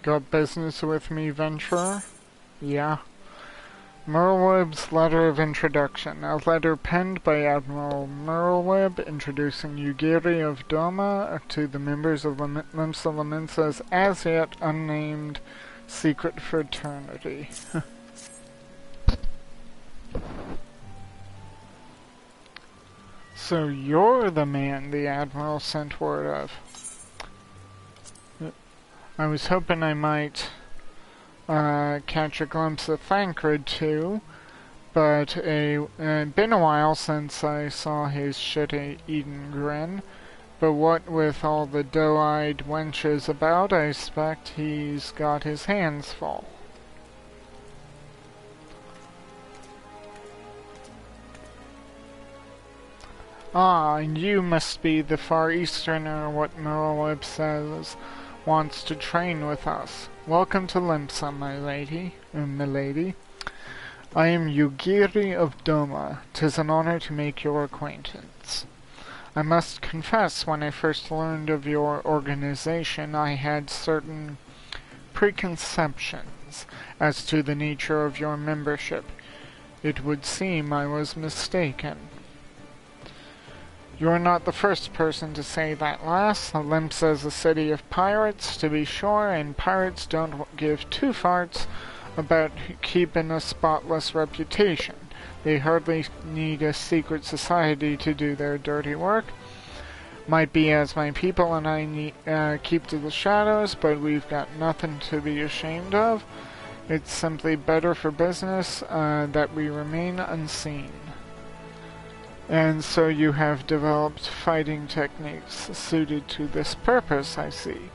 Got business with me, venturer? Yeah. Merlweb's letter of introduction. A letter penned by Admiral Merlweb introducing Yugiri of Doma to the members of Limsa Laminsa's as yet unnamed secret fraternity. So you're the man the Admiral sent word of. I was hoping I might catch a glimpse of Thancred too, but it's been a while since I saw his shit-eaten grin. But what with all the doe-eyed wenches about, I expect he's got his hands full. Ah, and you must be the Far Easterner what Merlweb says wants to train with us. Welcome to Limsa, my lady. I am Yugiri of Doma. 'Tis an honor to make your acquaintance. I must confess, when I first learned of your organization, I had certain preconceptions as to the nature of your membership. It would seem I was mistaken. You're not the first person to say that, lass. Limsa's a city of pirates, to be sure, and pirates don't give two farts about keeping a spotless reputation. They hardly need a secret society to do their dirty work. Might be as my people and I keep to the shadows, but we've got nothing to be ashamed of. It's simply better for business that we remain unseen. And so you have developed fighting techniques suited to this purpose, I see.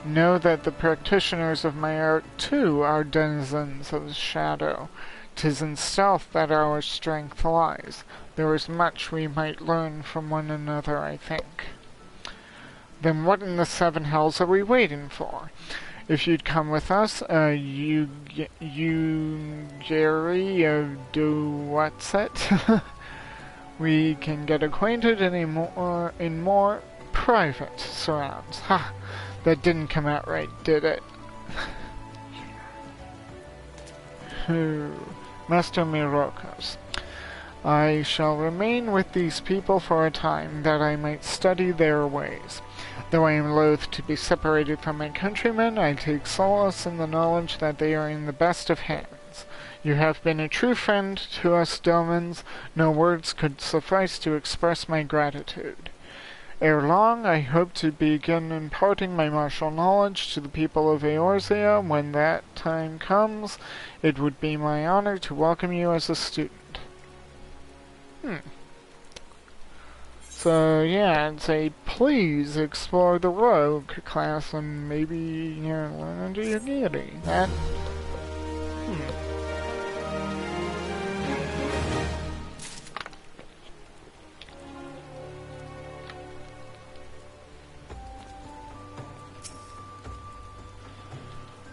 Know that the practitioners of my art, too, are denizens of the shadow. 'Tis in stealth that our strength lies. There is much we might learn from one another, I think. Then what in the seven hells are we waiting for? If you'd come with us, you Jerry, what's it? We can get acquainted in more private surrounds. Ha! That didn't come out right, did it? Master Myrokos. I shall remain with these people for a time, that I might study their ways. Though I am loath to be separated from my countrymen, I take solace in the knowledge that they are in the best of hands. You have been a true friend to us Domans. No words could suffice to express my gratitude. Ere long, I hope to begin imparting my martial knowledge to the people of Eorzea. When that time comes, it would be my honor to welcome you as a student. So, yeah, I'd say please explore the rogue class and maybe, you know, learn under your deity. That...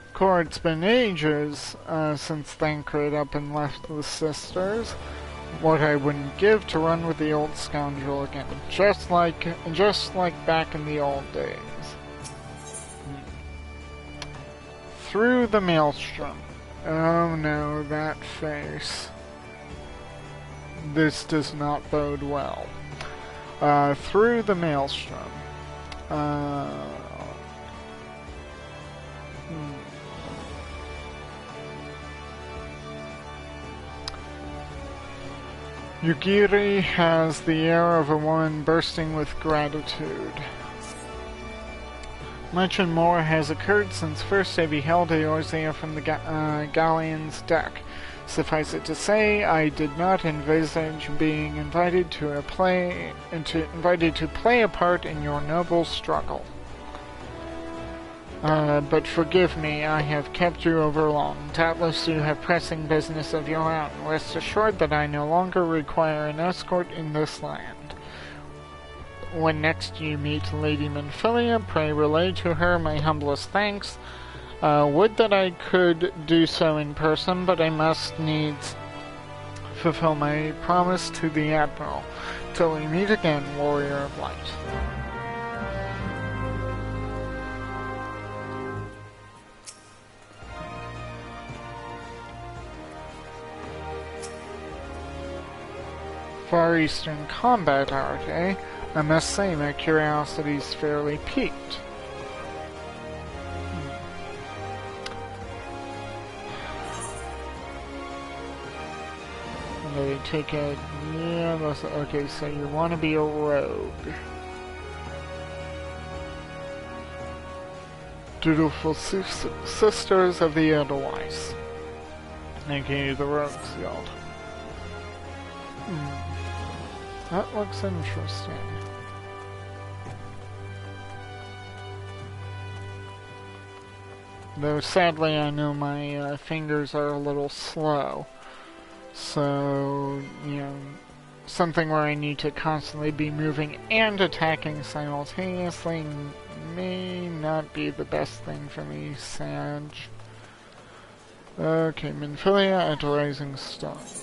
Of course, it's been ages since Thancred up and left the sisters. What I wouldn't give to run with the old scoundrel again, just like back in the old days. Through the maelstrom. Oh no, that face. This does not bode well. Through the maelstrom. Yugiri has the air of a woman bursting with gratitude. Much and more has occurred since first I beheld Eorzea from the galleon's deck. Suffice it to say, I did not envisage being invited to play a part in your noble struggle. But forgive me, I have kept you over long. Doubtless you have pressing business of your own. Rest assured that I no longer require an escort in this land. When next you meet Lady Minfilia, pray relay to her my humblest thanks. Would that I could do so in person, but I must needs fulfill my promise to the Admiral. Till we meet again, Warrior of Light. Far Eastern combat art, eh? I must say my curiosity's fairly piqued. They take it... yeah, okay, so you want to be a rogue. Dutiful sisters of the Edelweiss. aka the Rogue's Guild. That looks interesting. Though sadly I know my fingers are a little slow. So, you know, something where I need to constantly be moving and attacking simultaneously may not be the best thing for me, Sag. Okay, Minfilia at Rising Stars.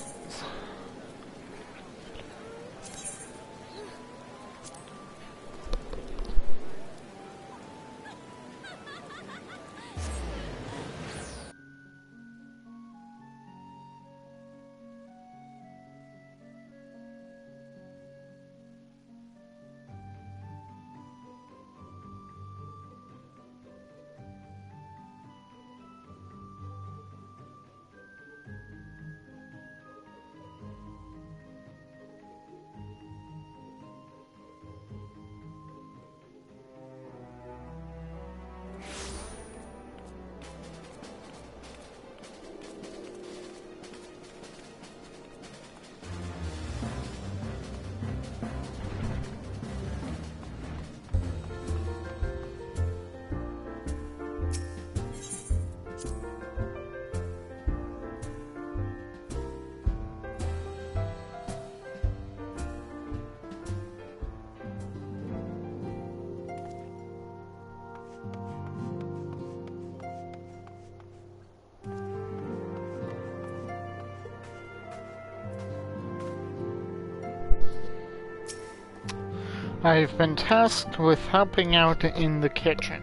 I've been tasked with helping out in the kitchen.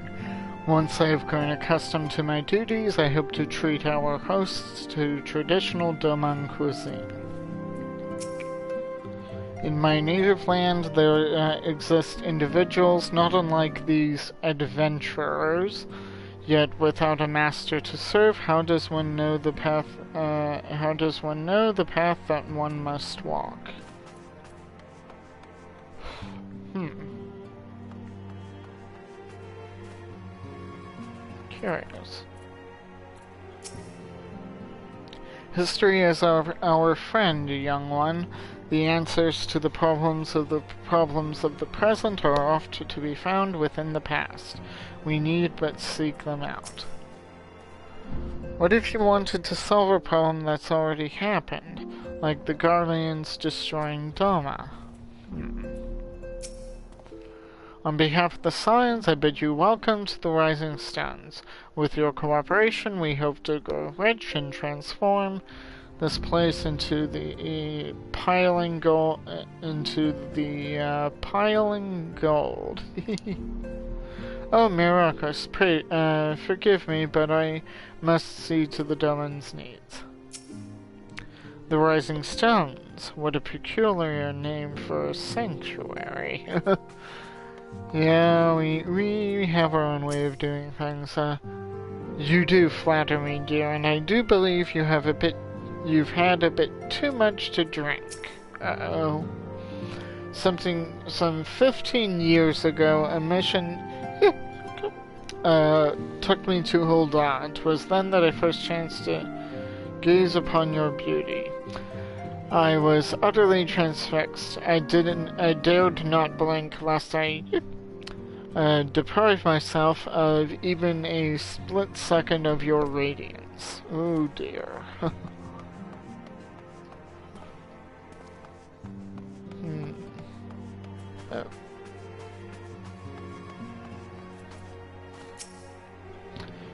Once I've grown accustomed to my duties, I hope to treat our hosts to traditional Doman cuisine. In my native land, there exist individuals not unlike these adventurers, yet without a master to serve, how does one know the path? How does one know the path that one must walk? Curious. History is our friend, young one. The answers to the problems of the present are oft to be found within the past. We need but seek them out. What if you wanted to solve a problem that's already happened, like the Guardians destroying Doma? On behalf of the Scions, I bid you welcome to the Rising Stones. With your cooperation, we hope to grow rich and transform this place into the piling gold. Oh, Myrokos, forgive me, but I must see to the domain's needs. The Rising Stones. What a peculiar name for a sanctuary. Yeah, we have our own way of doing things. You do flatter me, dear, and I do believe you've had a bit too much to drink. Uh-oh. Some 15 years ago, a mission took me to Huldah. It was then that I first chanced to gaze upon your beauty. I was utterly transfixed. I dared not blink lest I deprive myself of even a split second of your radiance. Oh dear. Oh.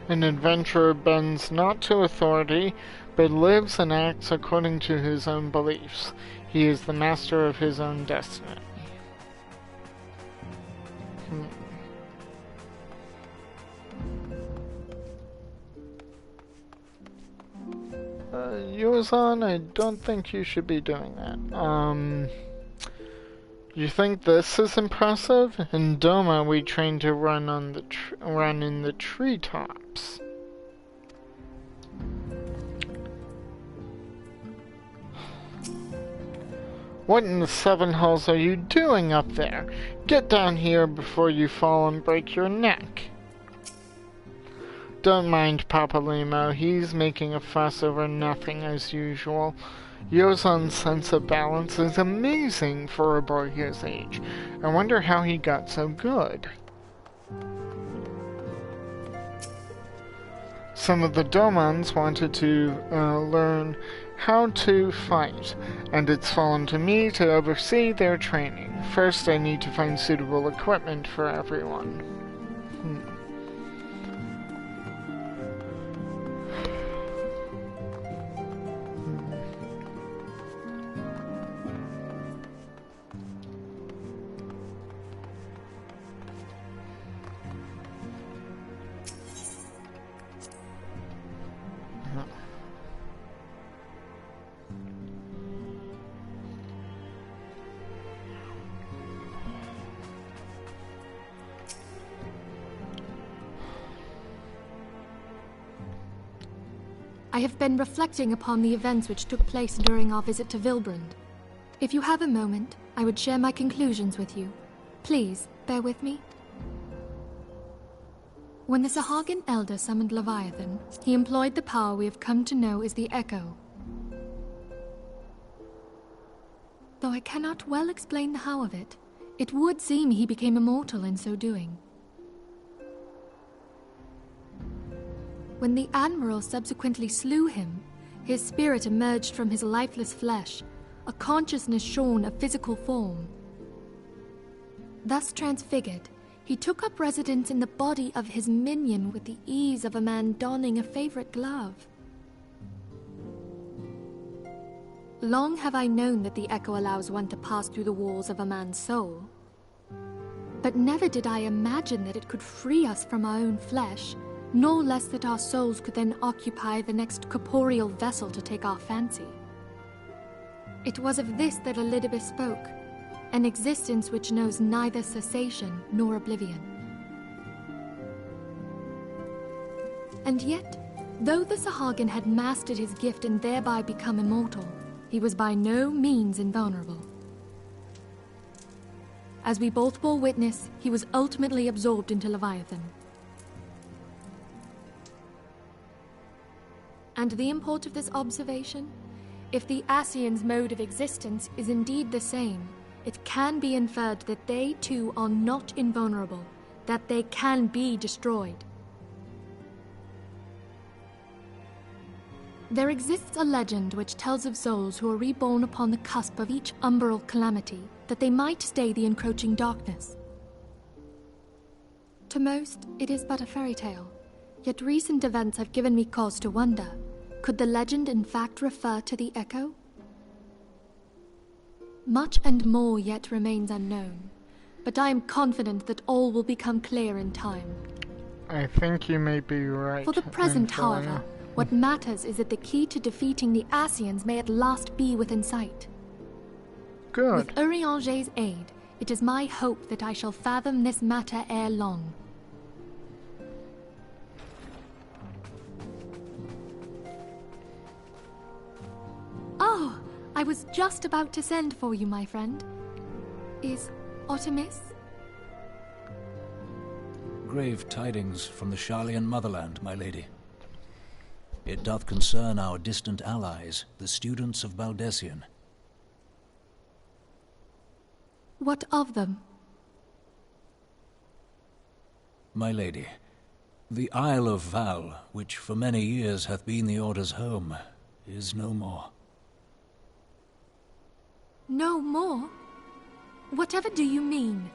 An adventurer bends not to authority, but lives and acts according to his own beliefs. He is the master of his own destiny. Yuzan, I don't think you should be doing that. You think this is impressive? In Doma, we train to run in the treetops. What in the seven hells are you doing up there? Get down here before you fall and break your neck. Don't mind Papa Limo, he's making a fuss over nothing as usual. Yozan's sense of balance is amazing for a boy his age. I wonder how he got so good. Some of the Domans wanted to learn how to fight, and it's fallen to me to oversee their training. First, I need to find suitable equipment for everyone. I have been reflecting upon the events which took place during our visit to Vilbrand. If you have a moment, I would share my conclusions with you. Please, bear with me. When the Sahagin Elder summoned Leviathan, he employed the power we have come to know as the Echo. Though I cannot well explain the how of it, it would seem he became immortal in so doing. When the Admiral subsequently slew him, his spirit emerged from his lifeless flesh, a consciousness shorn of physical form. Thus transfigured, he took up residence in the body of his minion with the ease of a man donning a favorite glove. Long have I known that the Echo allows one to pass through the walls of a man's soul. But never did I imagine that it could free us from our own flesh, nor less that our souls could then occupy the next corporeal vessel to take our fancy. It was of this that Elidibus spoke, an existence which knows neither cessation nor oblivion. And yet, though the Sahagin had mastered his gift and thereby become immortal, he was by no means invulnerable. As we both bore witness, he was ultimately absorbed into Leviathan. And the import of this observation? If the Ascians' mode of existence is indeed the same, it can be inferred that they too are not invulnerable, that they can be destroyed. There exists a legend which tells of souls who are reborn upon the cusp of each umbral calamity, that they might stay the encroaching darkness. To most, it is but a fairy tale, yet recent events have given me cause to wonder. Could the legend in fact refer to the Echo? Much and more yet remains unknown, but I am confident that all will become clear in time. I think you may be right. For the present, however, what matters is that the key to defeating the Ascians may at last be within sight. Good. With Urianger's aid, it is my hope that I shall fathom this matter ere long. Oh, I was just about to send for you, my friend. Is Artemis? Grave tidings from the Sharlayan motherland, my lady. It doth concern our distant allies, the students of Baldessian. What of them? My lady, the Isle of Val, which for many years hath been the Order's home, is no more. No more? Whatever do you mean?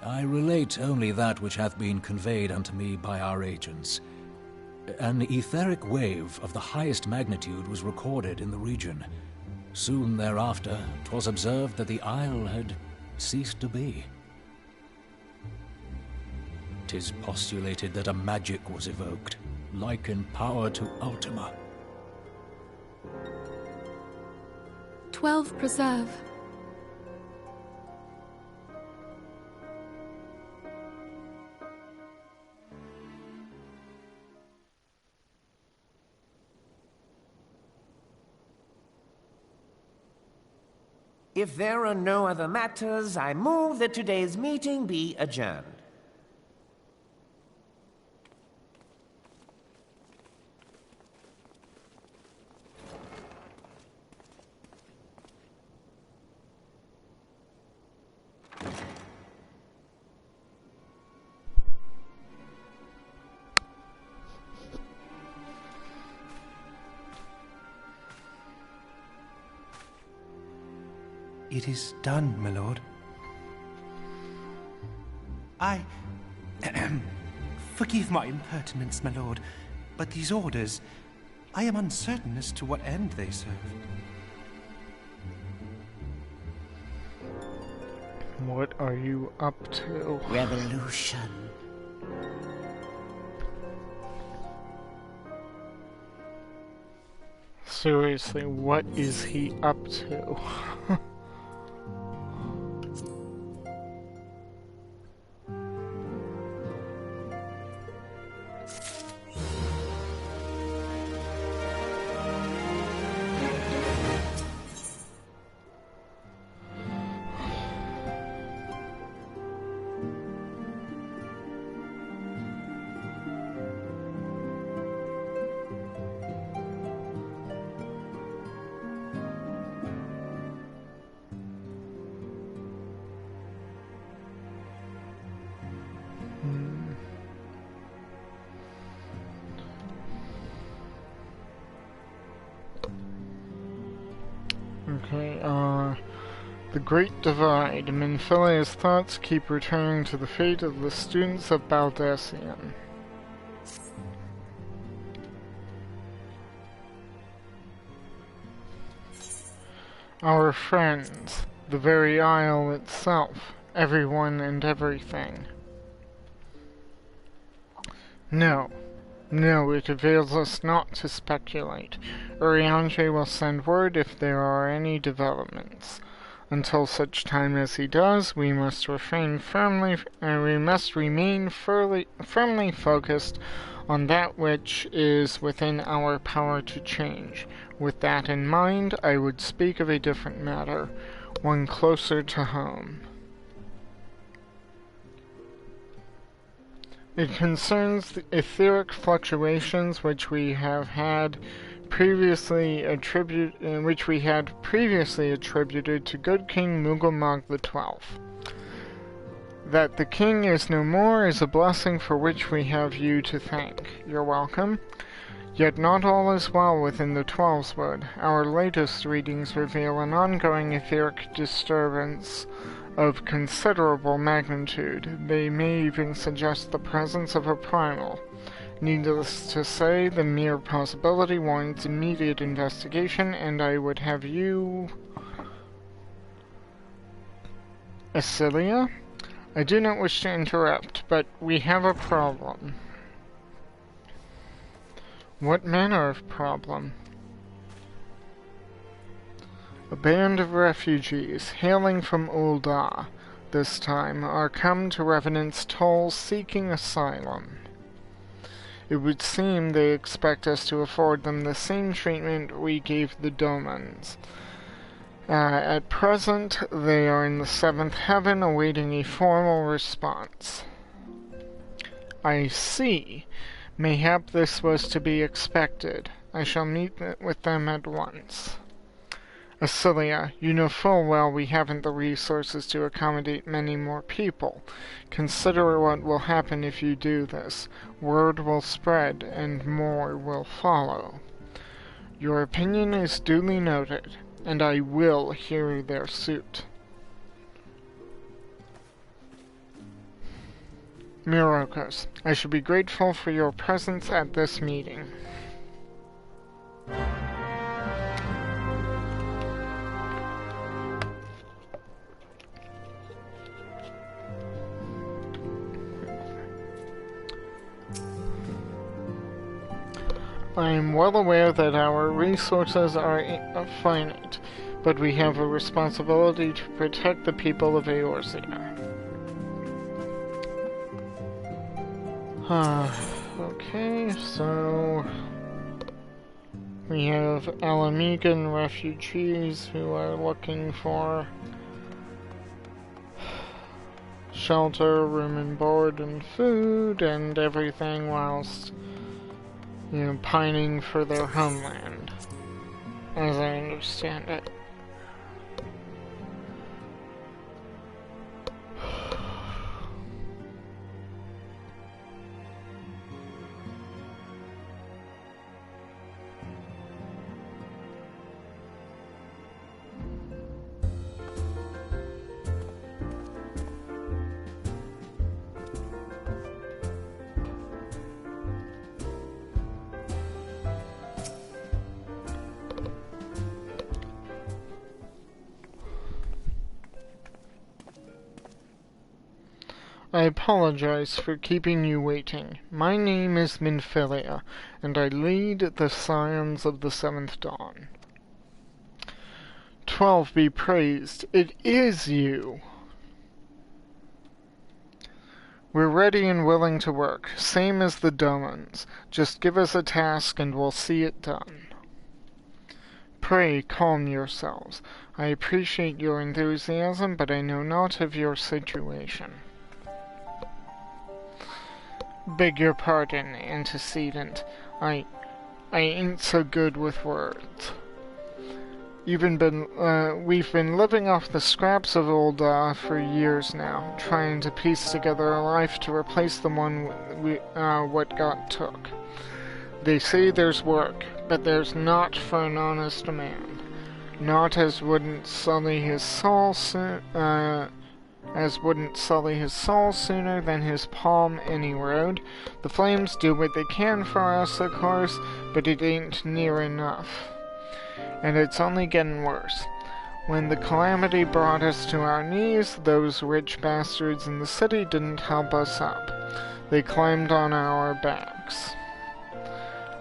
I relate only that which hath been conveyed unto me by our agents. An etheric wave of the highest magnitude was recorded in the region. Soon thereafter, 'twas observed that the isle had ceased to be. 'Tis postulated that a magic was evoked, like in power to Ultima. 12 preserve. If there are no other matters, I move that today's meeting be adjourned. It is done, my lord. Forgive my impertinence, my lord, but these orders, I am uncertain as to what end they serve. What are you up to? Revolution. Seriously, what is he up to? Okay, the Great Divide. Minfilea's thoughts keep returning to the fate of the students of Baldessian. Our friends, the very Isle itself, everyone and everything. No, No, it avails us not to speculate. Urianger will send word if there are any developments. Until such time as he does, we must remain firmly focused on that which is within our power to change. With that in mind, I would speak of a different matter, one closer to home. It concerns the etheric fluctuations which we had previously attributed to good King Mughal XII. That the king is no more is a blessing for which we have you to thank. You're welcome. Yet not all is well within the Twelveswood. Our latest readings reveal an ongoing etheric disturbance of considerable magnitude. They may even suggest the presence of a primal. Needless to say, the mere possibility warrants immediate investigation, and I would have you... Asilia? I do not wish to interrupt, but we have a problem. What manner of problem? A band of refugees, hailing from Ul'dah, this time, are come to Revenant's Toll seeking asylum. It would seem they expect us to afford them the same treatment we gave the Domans. At present, they are in the seventh heaven awaiting a formal response. I see. Mayhap this was to be expected. I shall meet with them at once. Asilia, you know full well we haven't the resources to accommodate many more people. Consider what will happen if you do this. Word will spread, and more will follow. Your opinion is duly noted, and I will hear their suit. Myrokos, I should be grateful for your presence at this meeting. I am well aware that our resources are finite, but we have a responsibility to protect the people of Eorzea. Okay, so we have Alamegan refugees who are looking for shelter, room and board, and food, and everything whilst, pining for their homeland, as I understand it. I apologize for keeping you waiting. My name is Minfilia, and I lead the Scions of the Seventh Dawn. 12 be praised, it is you! We're ready and willing to work, same as the Domans. Just give us a task and we'll see it done. Pray calm yourselves. I appreciate your enthusiasm, but I know not of your situation. Beg your pardon, antecedent. I ain't so good with words. We've been living off the scraps of Ul'dah for years now, trying to piece together a life to replace the one what got took. They say there's work, but there's not for an honest man. Not as wouldn't sully his soul sooner than his palm any road. The flames do what they can for us, of course, but it ain't near enough. And it's only getting worse. When the calamity brought us to our knees, those rich bastards in the city didn't help us up. They climbed on our backs.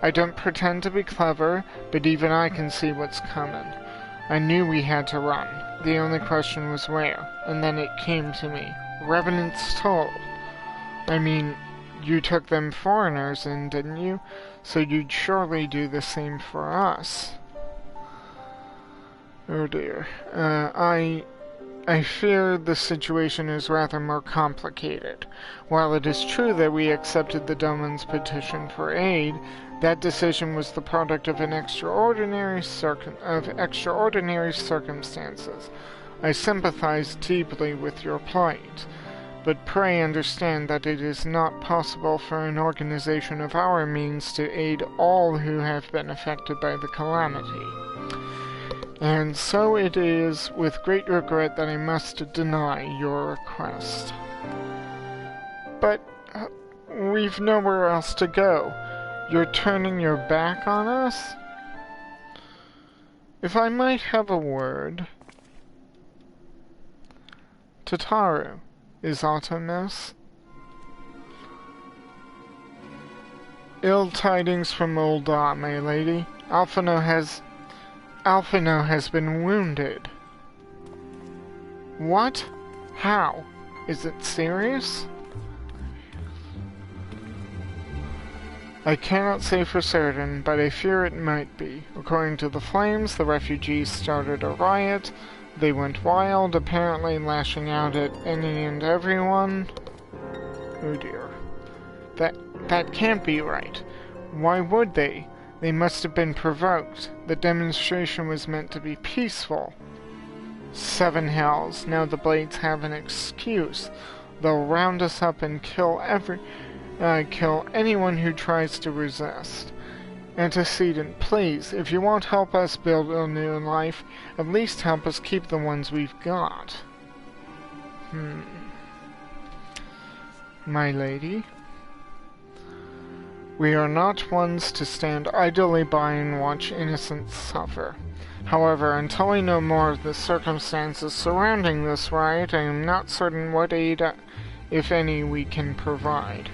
I don't pretend to be clever, but even I can see what's coming. I knew we had to run. The only question was where, and then it came to me. Revenant's Toll. I mean, you took them foreigners in, didn't you? So you'd surely do the same for us. Oh dear. I fear the situation is rather more complicated. While it is true that we accepted the Doman's petition for aid, that decision was the product of extraordinary circumstances. I sympathize deeply with your plight, but pray understand that it is not possible for an organization of our means to aid all who have been affected by the calamity. And so it is with great regret that I must deny your request. But we've nowhere else to go. You're turning your back on us? If I might have a word... Tataru, is Autumnus? Ill tidings from Ul'dah, my lady. Alphino has been wounded. What? How? Is it serious? I cannot say for certain, but I fear it might be. According to the Flames, the refugees started a riot. They went wild, apparently lashing out at any and everyone. Oh dear. That can't be right. Why would they? They must have been provoked. The demonstration was meant to be peaceful. 7 hells. Now the Blades have an excuse. They'll round us up and kill anyone who tries to resist. Antecedent, please, if you won't help us build a new life, at least help us keep the ones we've got. My lady? We are not ones to stand idly by and watch innocents suffer. However, until we know more of the circumstances surrounding this riot, I am not certain what aid, if any, we can provide.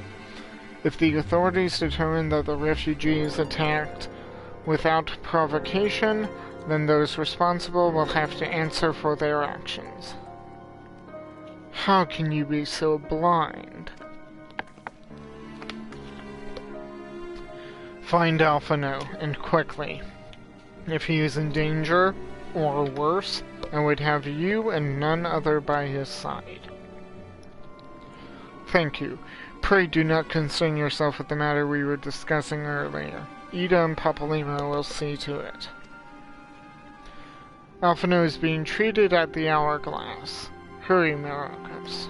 If the authorities determine that the refugees attacked without provocation, then those responsible will have to answer for their actions. How can you be so blind? Find Alphino, and quickly. If he is in danger, or worse, I would have you and none other by his side. Thank you. Pray do not concern yourself with the matter we were discussing earlier. Ida and Papalima will see to it. Alphino is being treated at the Hourglass. Hurry, Myrokos.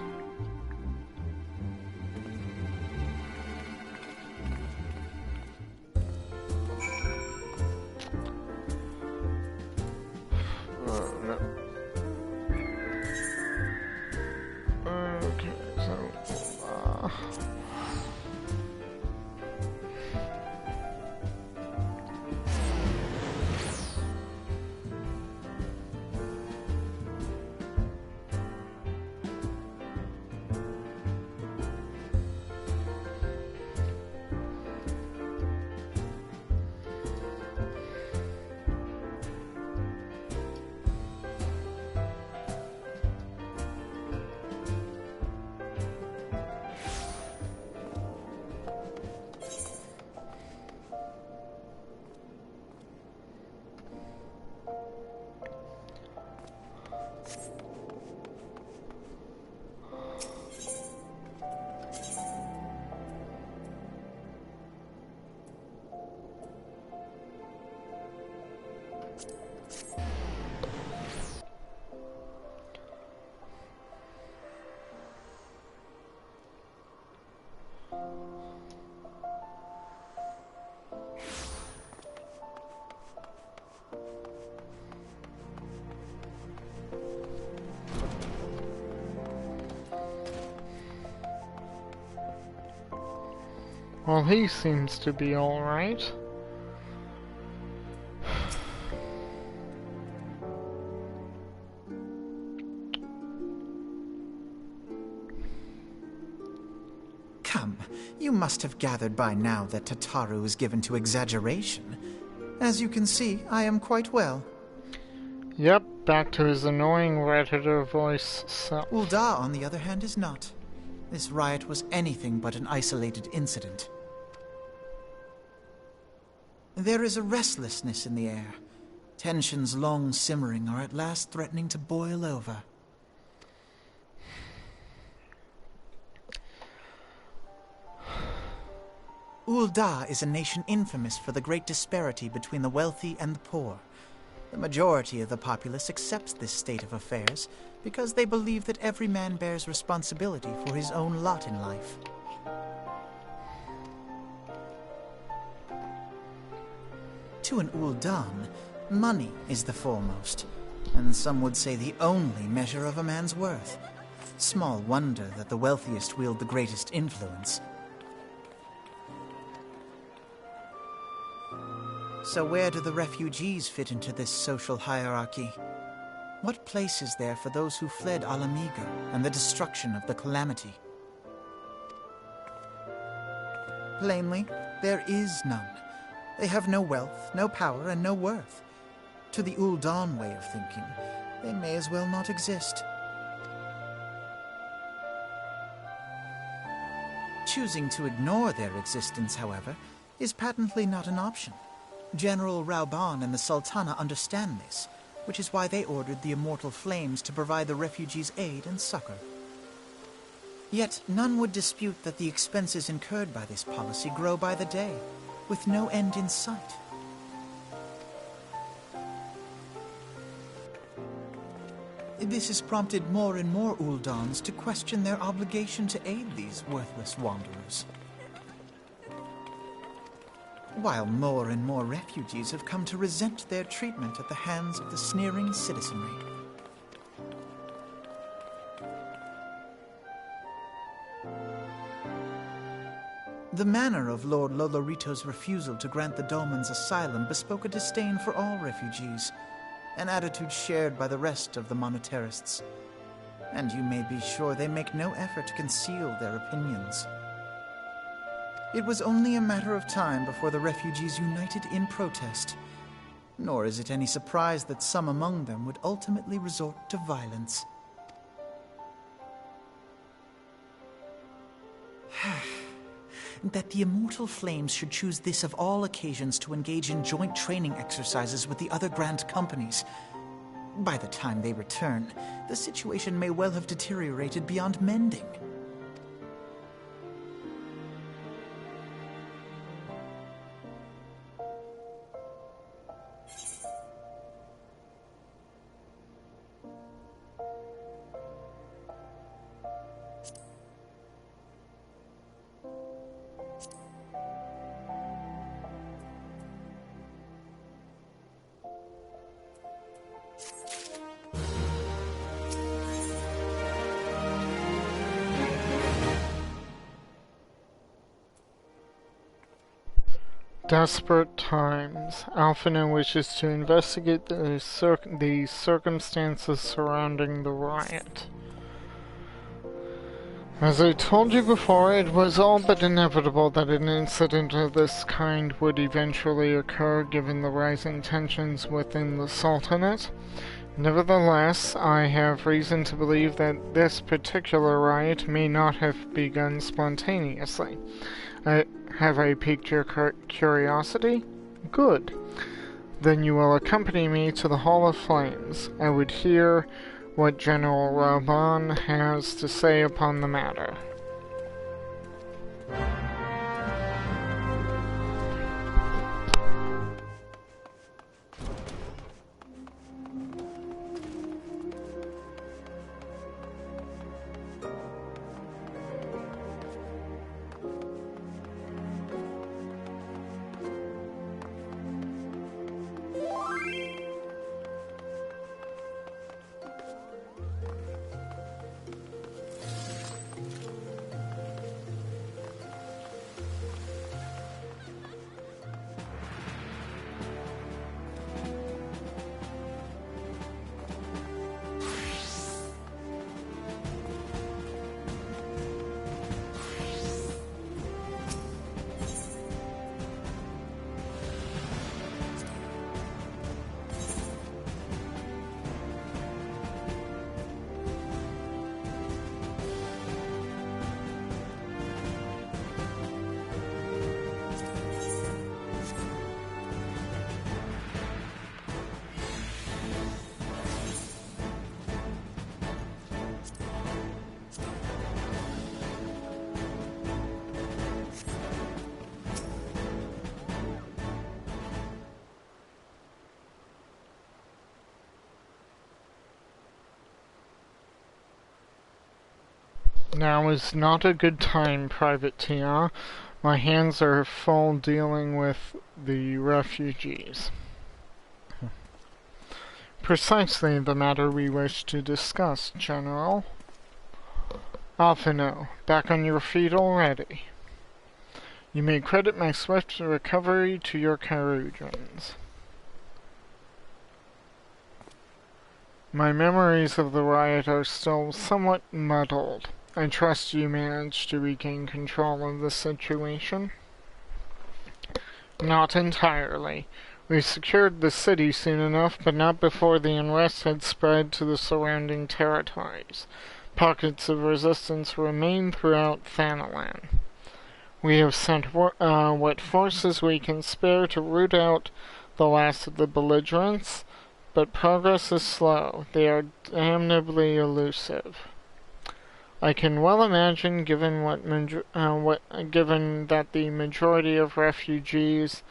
Well, he seems to be alright. Come, you must have gathered by now that Tataru is given to exaggeration. As you can see, I am quite well. Yep, back to his annoying Redditor voice self. Ul'dah, on the other hand, is not. This riot was anything but an isolated incident. There is a restlessness in the air. Tensions long simmering are at last threatening to boil over. Ul'dah is a nation infamous for the great disparity between the wealthy and the poor. The majority of the populace accepts this state of affairs because they believe that every man bears responsibility for his own lot in life. To an Ul'dan, money is the foremost, and some would say the only measure of a man's worth. Small wonder that the wealthiest wield the greatest influence. So where do the refugees fit into this social hierarchy? What place is there for those who fled Alamiga and the destruction of the Calamity? Plainly, there is none. They have no wealth, no power, and no worth. To the Ul'dan way of thinking, they may as well not exist. Choosing to ignore their existence, however, is patently not an option. General Rauban and the Sultana understand this, which is why they ordered the Immortal Flames to provide the refugees aid and succor. Yet none would dispute that the expenses incurred by this policy grow by the day, with no end in sight. This has prompted more and more Ul'dans to question their obligation to aid these worthless wanderers. While more and more refugees have come to resent their treatment at the hands of the sneering citizenry. The manner of Lord Lolorito's refusal to grant the Dolmens asylum bespoke a disdain for all refugees, an attitude shared by the rest of the monetarists. And you may be sure they make no effort to conceal their opinions. It was only a matter of time before the refugees united in protest, nor is it any surprise that some among them would ultimately resort to violence. That the Immortal Flames should choose this of all occasions to engage in joint training exercises with the other Grand Companies. By the time they return, the situation may well have deteriorated beyond mending. Desperate times. Alphina wishes to investigate the circumstances surrounding the riot. As I told you before, it was all but inevitable that an incident of this kind would eventually occur given the rising tensions within the Sultanate. Nevertheless, I have reason to believe that this particular riot may not have begun spontaneously. Have I piqued your curiosity? Good. Then you will accompany me to the Hall of Flames. I would hear what General Rauban has to say upon the matter. Now is not a good time, Private Tia. My hands are full dealing with the refugees. Precisely the matter we wish to discuss, General. Alphino, back on your feet already. You may credit my swift recovery to your Carugians. My memories of the riot are still somewhat muddled. I trust you managed to regain control of the situation? Not entirely. We secured the city soon enough, but not before the unrest had spread to the surrounding territories. Pockets of resistance remain throughout Thanalan. We have sent what forces we can spare to root out the last of the belligerents, but progress is slow. They are damnably elusive. I can well imagine, given that the majority of refugees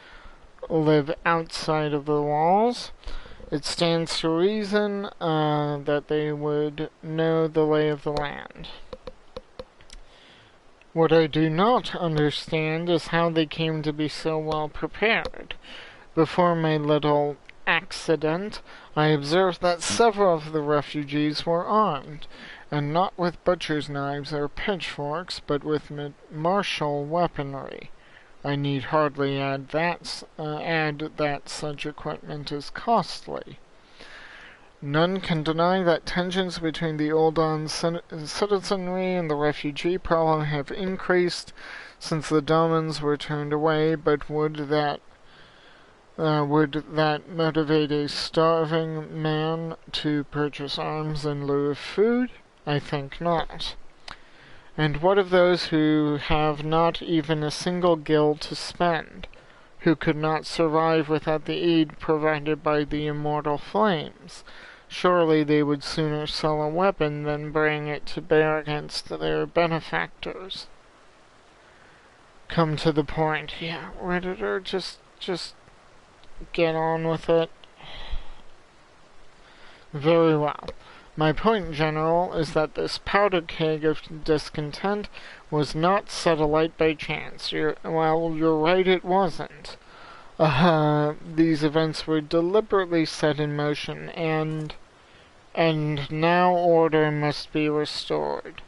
live outside of the walls, it stands to reason that they would know the lay of the land. What I do not understand is how they came to be so well prepared. Before my little accident, I observed that several of the refugees were armed, and not with butcher's knives or pitchforks, but with martial weaponry. I need hardly add that such equipment is costly. None can deny that tensions between the Uldan citizenry and the refugee problem have increased since the Domans were turned away, but would that motivate a starving man to purchase arms in lieu of food? I think not. And what of those who have not even a single gil to spend, who could not survive without the aid provided by the immortal flames? Surely they would sooner sell a weapon than bring it to bear against their benefactors. Come to the point. Yeah, Redditor, just get on with it. Very well. My point, General, is that this powder keg of discontent was not set alight by chance. You're right, it wasn't. These events were deliberately set in motion, and now order must be restored.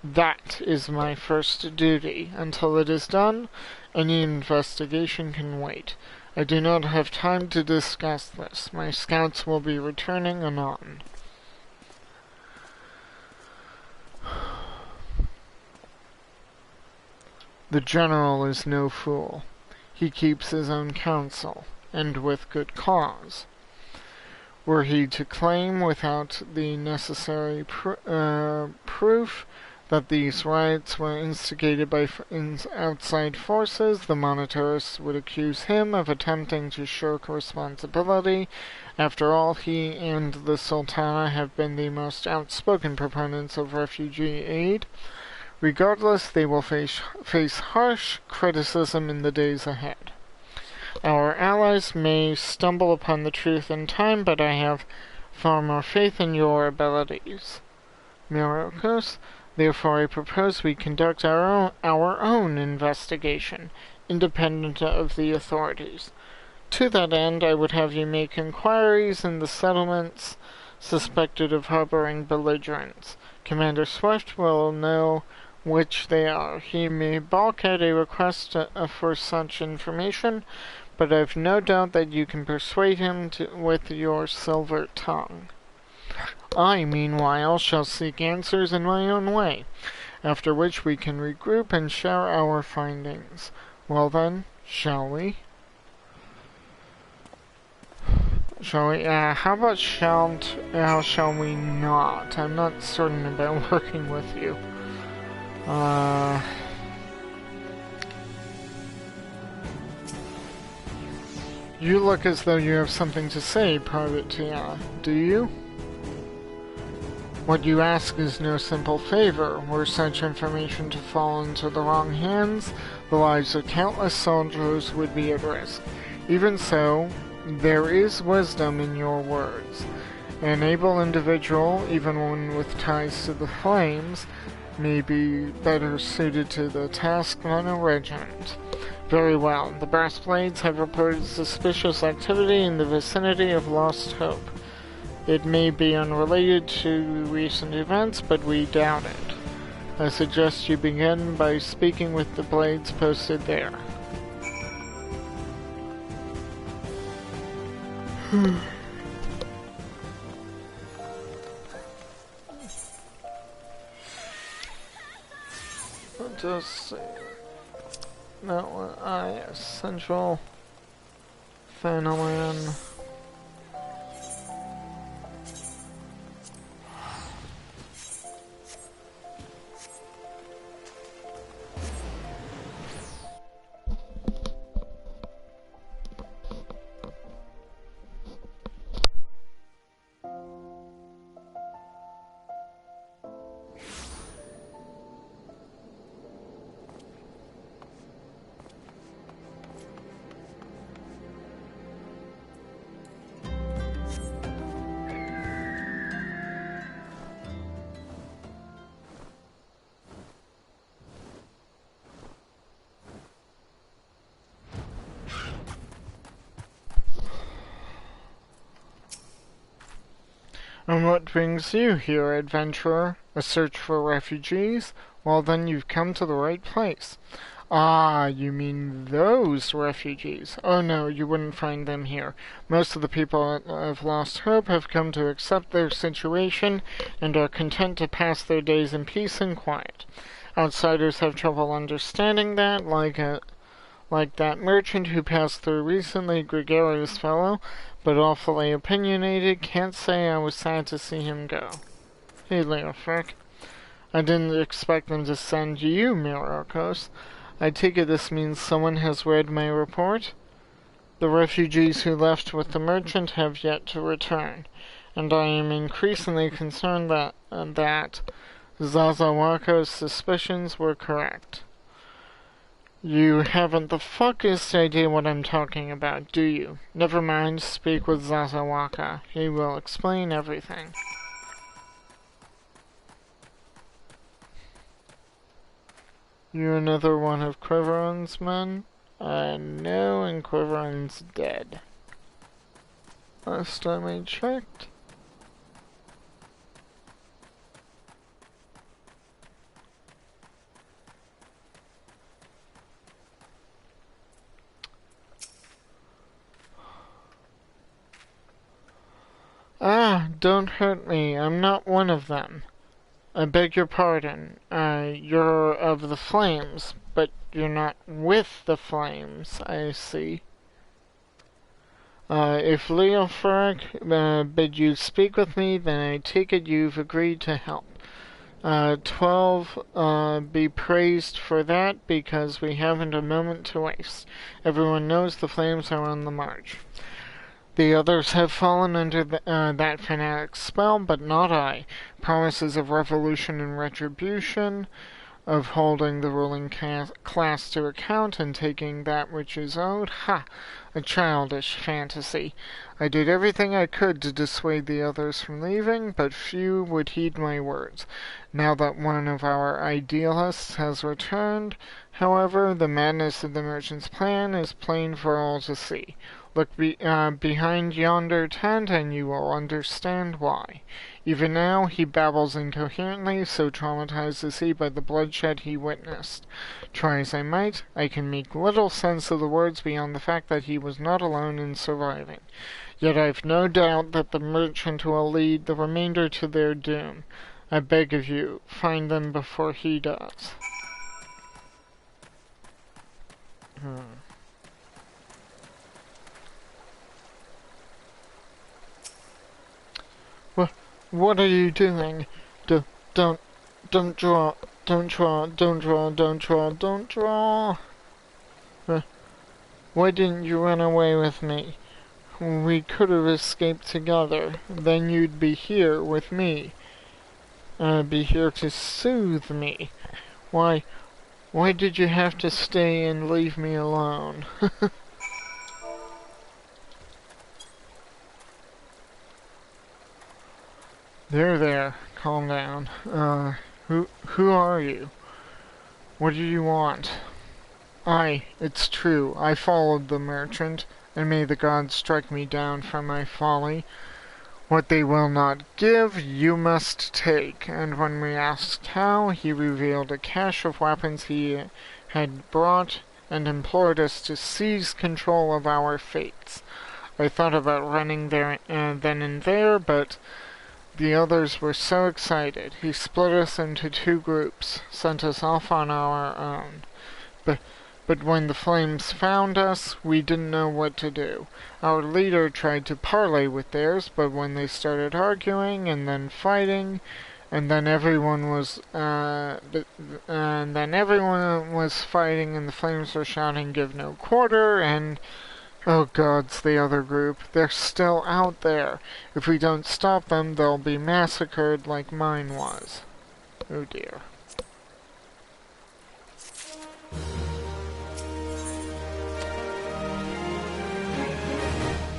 That is my first duty. Until it is done, any investigation can wait. I do not have time to discuss this. My scouts will be returning anon. The General is no fool. He keeps his own counsel, and with good cause. Were he to claim without the necessary proof that these riots were instigated by outside forces, the monetarists would accuse him of attempting to shirk responsibility. After all, he and the Sultana have been the most outspoken proponents of refugee aid. Regardless, they will face harsh criticism in the days ahead. Our allies may stumble upon the truth in time, but I have far more faith in your abilities. Myrokos, therefore I propose we conduct our own investigation, independent of the authorities. To that end, I would have you make inquiries in the settlements suspected of harboring belligerents. Commander Swift will know which they are. He may balk at a request for such information, but I've no doubt that you can persuade him with your silver tongue. I, meanwhile, shall seek answers in my own way, after which we can regroup and share our findings. Well then, shall we? Shall we? How shall we not? I'm not certain about working with you. You look as though you have something to say, Private Tia. Do you? What you ask is no simple favor. Were such information to fall into the wrong hands, the lives of countless soldiers would be at risk. Even so, there is wisdom in your words. An able individual, even one with ties to the flames, may be better suited to the task than a regiment. Very well. The Brass Blades have reported suspicious activity in the vicinity of Lost Hope. It may be unrelated to recent events, but we doubt it. I suggest you begin by speaking with the Blades posted there. Just see. That one, yes, Central Fanalan. And what brings you here, adventurer? A search for refugees? Well then, you've come to the right place. Ah, you mean those refugees? Oh no, you wouldn't find them here. Most of the people of Lost Hope have come to accept their situation and are content to pass their days in peace and quiet. Outsiders have trouble understanding that, like that merchant who passed through recently, gregarious fellow, but awfully opinionated. Can't say I was sad to see him go. Hey, Leofric. I didn't expect them to send you, Myrokos. I take it this means someone has read my report? The refugees who left with the merchant have yet to return, and I am increasingly concerned that Zazawako's suspicions were correct. You haven't the fuckest idea what I'm talking about, do you? Never mind, speak with Zazawaka. He will explain everything. You another one of Quiveron's men? No, and Quiveron's dead. Last time I checked. Ah, don't hurt me. I'm not one of them. I beg your pardon. You're of the Flames, but you're not with the Flames, I see. If Leofric bid you speak with me, then I take it you've agreed to help. 12, be praised for that, because we haven't a moment to waste. Everyone knows the Flames are on the march. The others have fallen under that fanatic's spell, but not I. Promises of revolution and retribution, of holding the ruling class to account and taking that which is owed. Ha! A childish fantasy. I did everything I could to dissuade the others from leaving, but few would heed my words. Now that one of our idealists has returned, however, the madness of the merchant's plan is plain for all to see. Look behind yonder tent and you will understand why. Even now he babbles incoherently, so traumatized is he by the bloodshed he witnessed. Try as I might, I can make little sense of the words beyond the fact that he was not alone in surviving. Yet I've no doubt that the merchant will lead the remainder to their doom. I beg of you, find them before he does. What are you doing? Don't draw. Don't draw. Why didn't you run away with me? We could have escaped together. Then you'd be here with me. Be here to soothe me. Why did you have to stay and leave me alone? There, calm down. Who are you? What do you want? It's true. I followed the merchant, and may the gods strike me down for my folly. What they will not give, you must take. And when we asked how, he revealed a cache of weapons he had brought and implored us to seize control of our fates. I thought about running there then and there, but the others were so excited. He split us into 2 groups, sent us off on our own. But when the flames found us, we didn't know what to do. Our leader tried to parley with theirs, but when they started arguing and then fighting, and then everyone was fighting, and the flames were shouting, "Give no quarter!" and oh gods, the other group, they're still out there. If we don't stop them, they'll be massacred like mine was. Oh dear.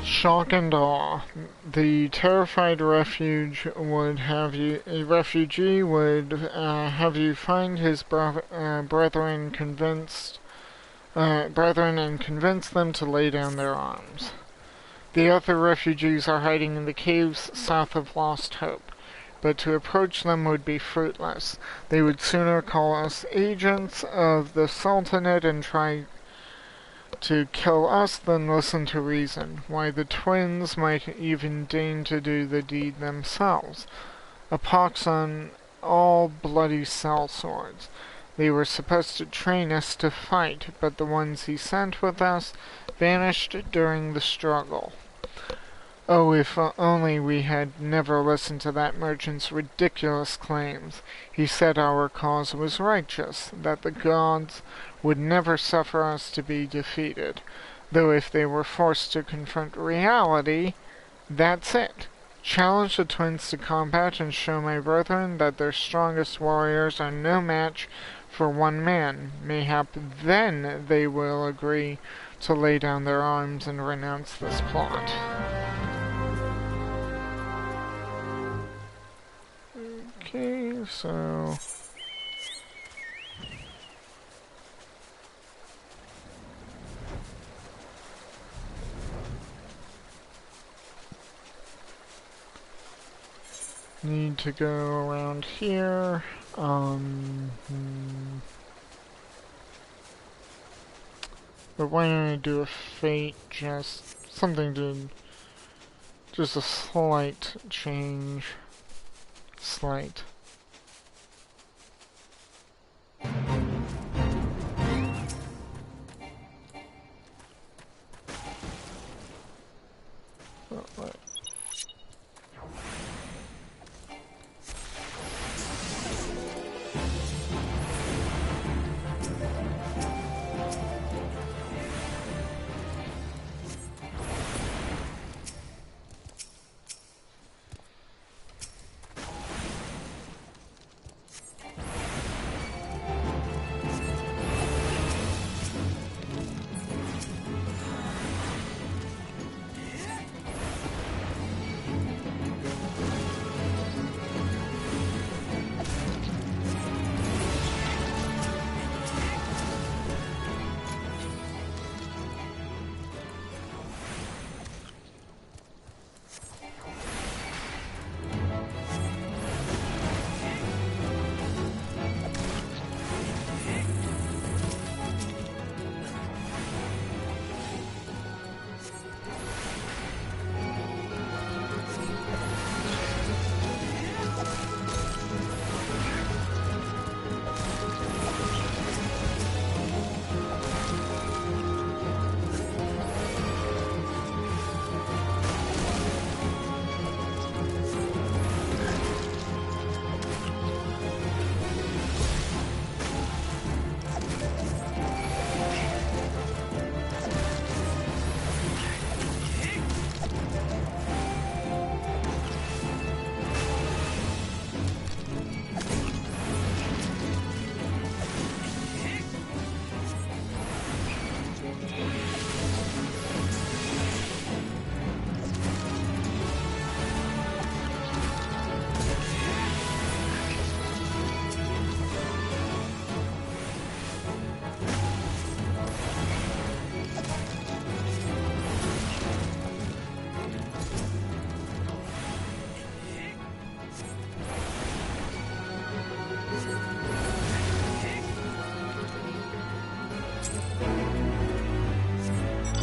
Shock and awe. The terrified refugee would have you find his brethren and convince them to lay down their arms. The other refugees are hiding in the caves south of Lost Hope, but to approach them would be fruitless. They would sooner call us agents of the Sultanate and try to kill us than listen to reason. Why, the twins might even deign to do the deed themselves. A pox on all bloody sellswords. They were supposed to train us to fight, but the ones he sent with us vanished during the struggle. Oh, if only we had never listened to that merchant's ridiculous claims. He said our cause was righteous, that the gods would never suffer us to be defeated. Though if they were forced to confront reality, that's it. Challenge the twins to combat and show my brethren that their strongest warriors are no match for one man. Mayhap then they will agree to lay down their arms and renounce this plot. Okay, so need to go around here. But why don't I do a fate, just something to, just a slight change. Slight.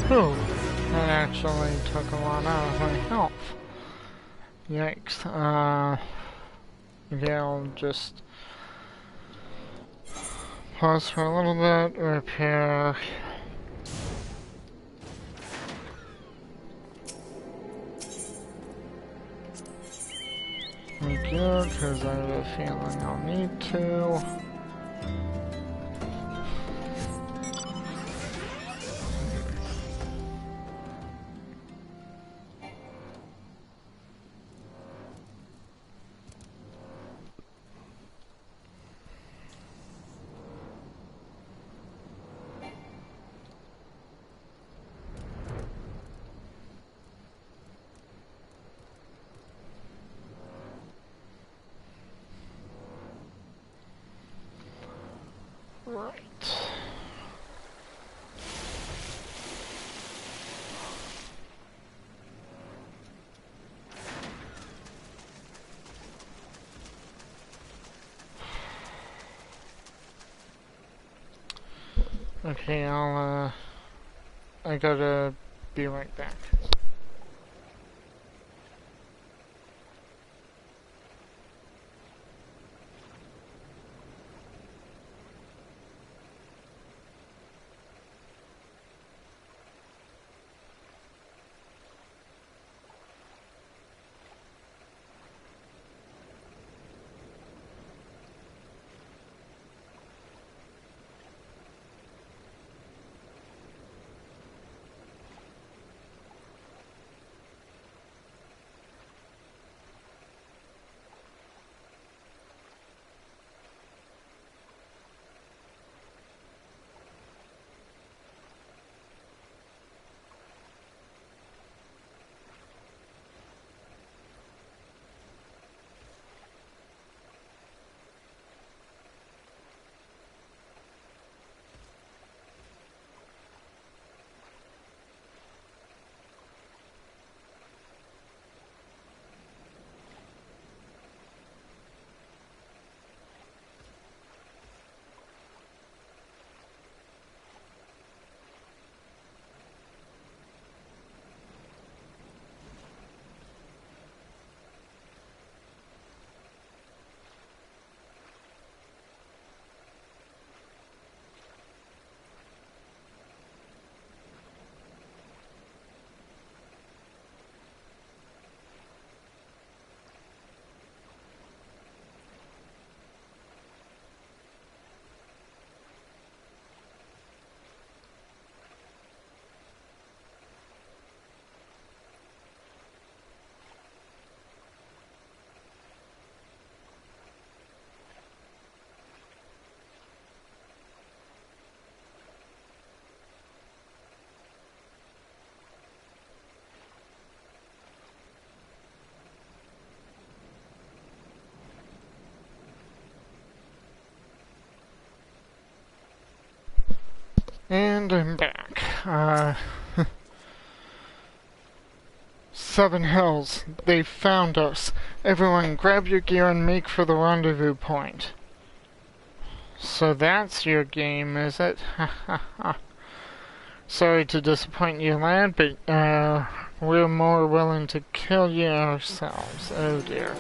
Whew, that actually took a lot out of my health. Yikes. Okay, I'll just pause for a little bit, repair. We do, because I have a feeling I'll need to. Right. Okay, I gotta be right back. And I'm back. Seven Hells, they found us. Everyone grab your gear and make for the rendezvous point. So that's your game, is it? Sorry to disappoint you, lad, but we're more willing to kill you ourselves. Oh dear.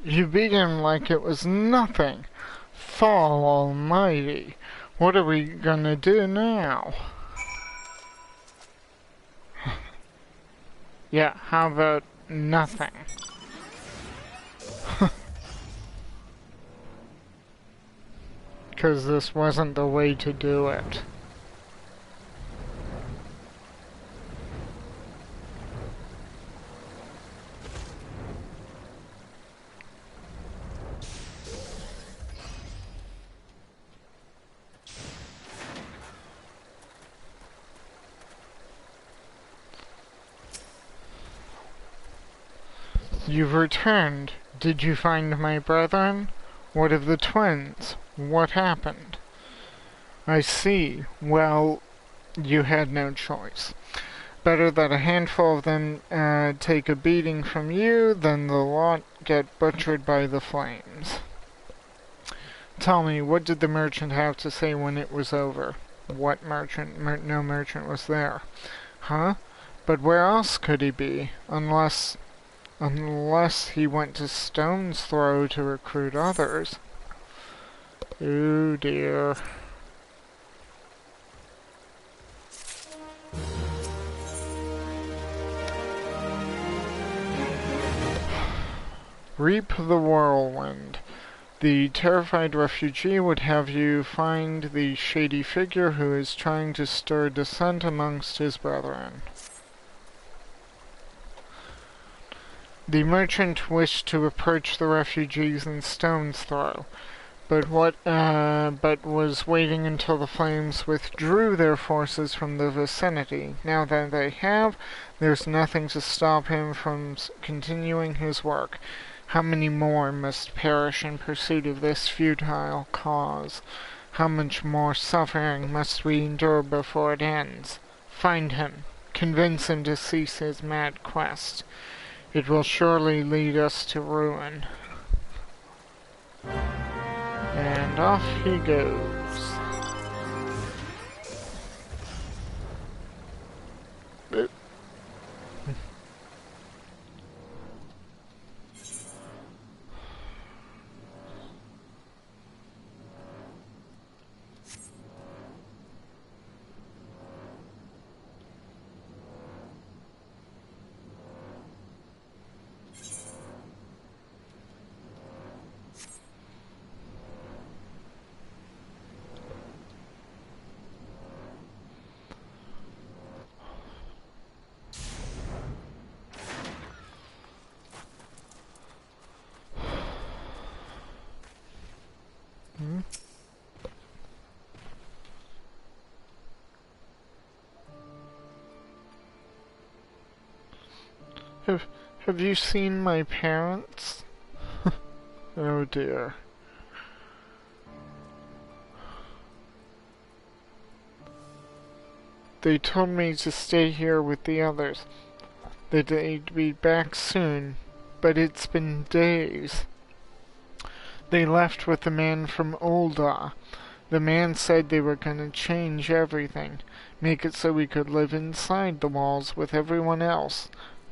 You beat him like it was nothing. Fall almighty. What are we gonna do now? Yeah, how about nothing? Because this wasn't the way to do it. You've returned. Did you find my brethren? What of the twins? What happened? I see. Well, you had no choice. Better that a handful of them take a beating from you than the lot get butchered by the flames. Tell me, what did the merchant have to say when it was over? What merchant? No merchant was there. Huh? But where else could he be? Unless he went to Stone's Throw to recruit others. Oh dear. Reap the whirlwind. The terrified refugee would have you find the shady figure who is trying to stir dissent amongst his brethren. The merchant wished to approach the refugees in Stone's Throw, but was waiting until the flames withdrew their forces from the vicinity. Now that they have, there's nothing to stop him from continuing his work. How many more must perish in pursuit of this futile cause? How much more suffering must we endure before it ends? Find him. Convince him to cease his mad quest. It will surely lead us to ruin. And off he goes. Have you seen my parents? Oh dear. They told me to stay here with the others. That they'd be back soon, but it's been days. They left with the man from Ul'dah. The man said they were gonna change everything, make it so we could live inside the walls with everyone else.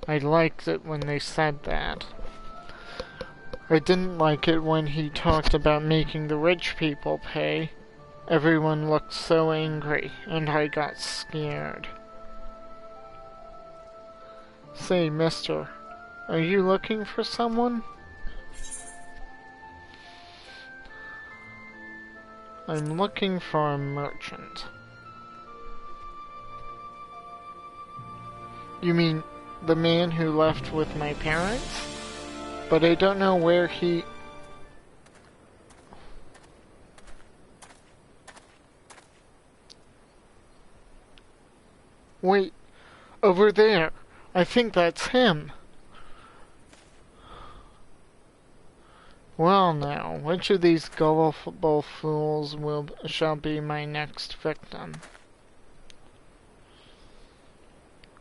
I liked it when they said that. I didn't like it when he talked about making the rich people pay. Everyone looked so angry, and I got scared. Say, mister, are you looking for someone? I'm looking for a merchant. You mean the man who left with my parents? But I don't know where he... Wait, over there. I think that's him. Well now, which of these gullible fools shall be my next victim?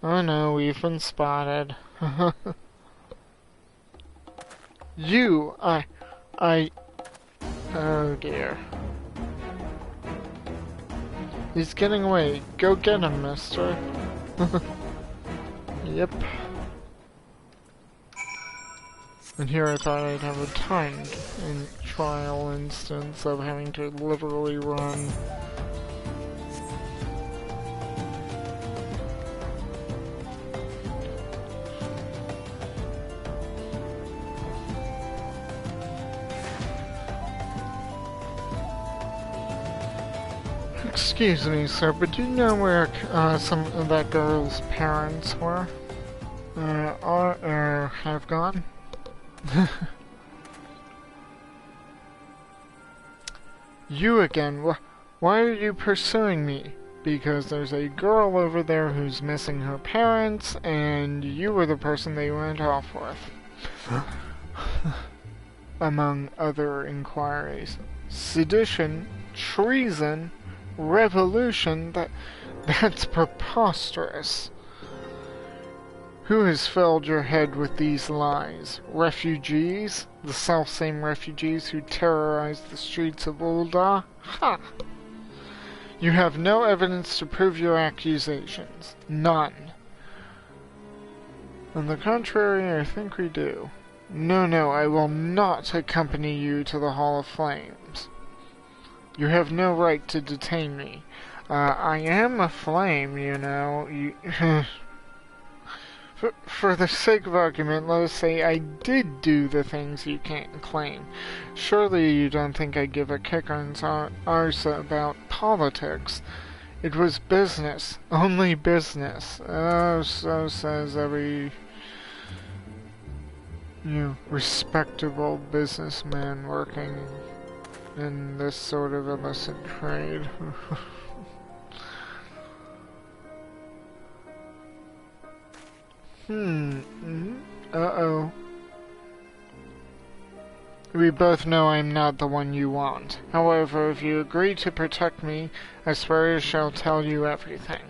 Oh no, we've been spotted. You, oh dear. He's getting away. Go get him, mister. Yep. And here I thought I'd have a timed trial instance of having to literally run. Excuse me, sir, but do you know where some of that girl's parents were? Or have gone? You again? Why are you pursuing me? Because there's a girl over there who's missing her parents, and you were the person they went off with. Among other inquiries. Sedition, treason, revolution, that's preposterous. Who has filled your head with these lies? Refugees? The selfsame refugees who terrorized the streets of Ul'dah? Ha! You have no evidence to prove your accusations. None. On the contrary, I think we do. No, I will not accompany you to the Hall of Flames. You have no right to detain me. I am a flame, you know. For the sake of argument, let us say I did do the things you can't claim. Surely you don't think I give a kicker's arse about politics. It was business. Only business. Oh, so says every, respectable businessman working in this sort of illicit trade. Uh-oh. We both know I'm not the one you want. However, if you agree to protect me, I swear I shall tell you everything.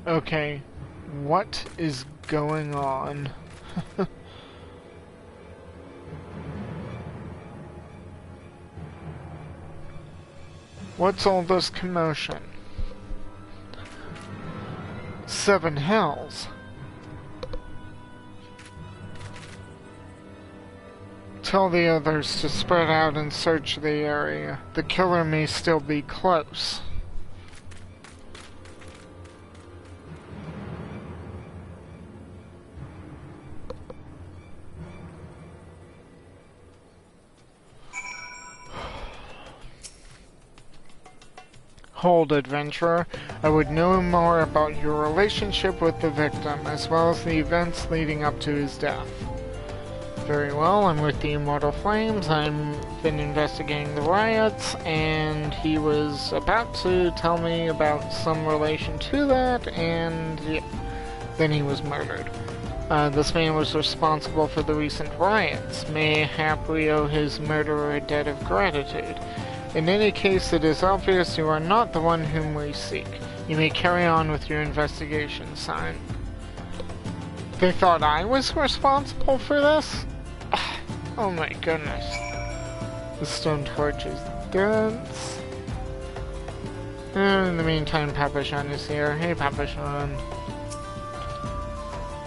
Okay, what is going on? What's all this commotion? Seven hells. Tell the others to spread out and search the area. The killer may still be close. Hold, adventurer. I would know more about your relationship with the victim, as well as the events leading up to his death. Very well, I'm with the Immortal Flames. I've been investigating the riots, and he was about to tell me about some relation to that, and yeah, then he was murdered. This man was responsible for the recent riots. Mayhap we owe his murderer a debt of gratitude. In any case, it is obvious you are not the one whom we seek. You may carry on with your investigation, son. They thought I was responsible for this? Oh my goodness. The stone torch is dense. And in the meantime, Papashan is here. Hey, Papashan.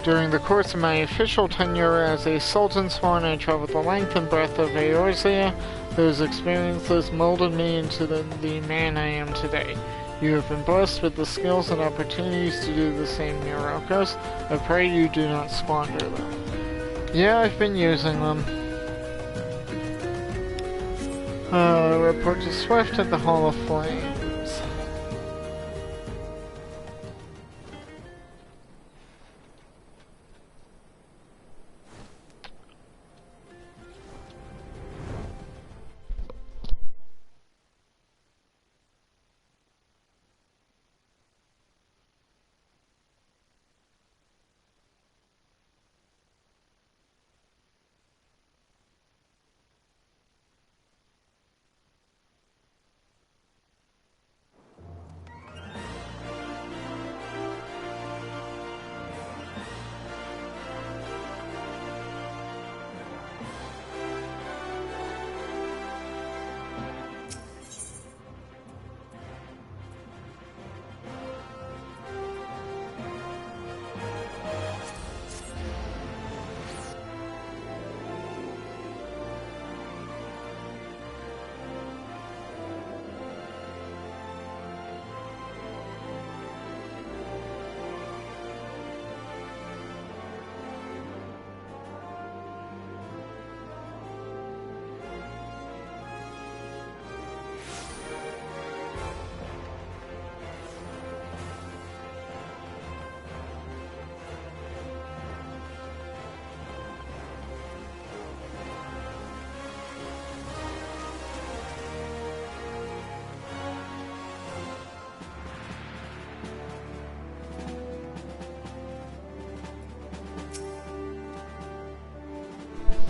During the course of my official tenure as a Sultan Sworn, I traveled the length and breadth of Eorzea. Those experiences molded me into the man I am today. You have been blessed with the skills and opportunities to do the same, Myrokos. I pray you do not squander them. Yeah, I've been using them. Report to Swift at the Hall of Flames.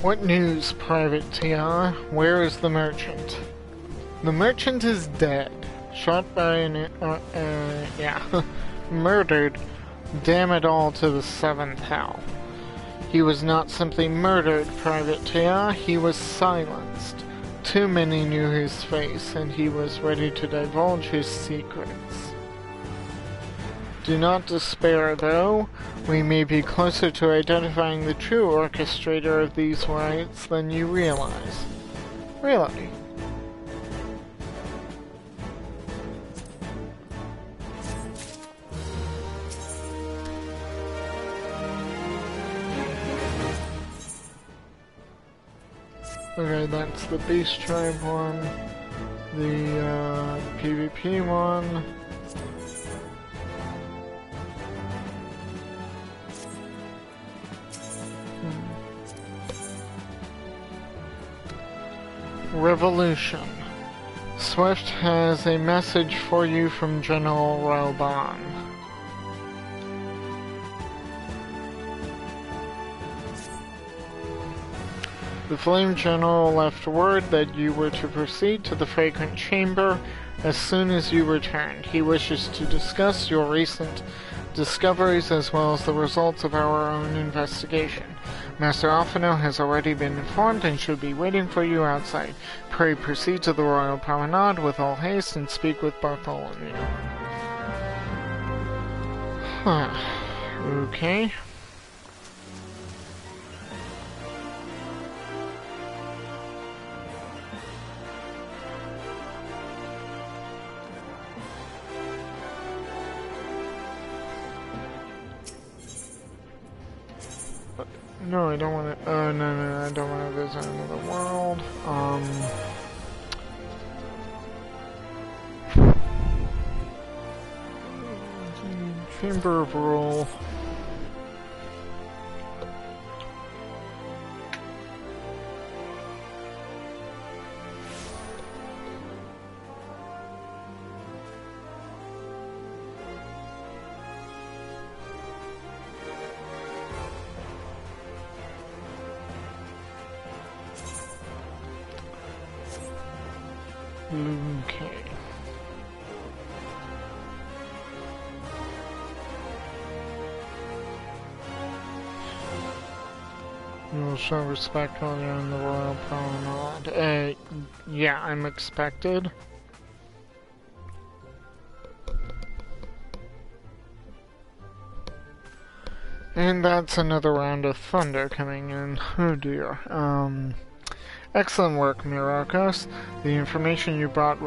What news, Private TR? Where is the merchant? The merchant is dead. Shot by an... murdered. Damn it all to the 7th hell. He was not simply murdered, Private TR, he was silenced. Too many knew his face, and he was ready to divulge his secrets. Do not despair, though. We may be closer to identifying the true orchestrator of these rites than you realize. Really? Okay, that's the Beast Tribe one, the PvP one. Revolution. Swift has a message for you from General Raoban. The Flame General left word that you were to proceed to the Fragrant Chamber as soon as you returned. He wishes to discuss your recent discoveries as well as the results of our own investigation. Master Alphino has already been informed and should be waiting for you outside. Pray proceed to the Royal Promenade with all haste and speak with Bartholomew. Okay. No, I don't want to. Oh, no, I don't want to visit another world. Chamber of Rule. Okay. You will show respect while you're in the Royal Promenade. Yeah, I'm expected. And that's another round of thunder coming in. Oh dear. Excellent work, Myrokos. The information you brought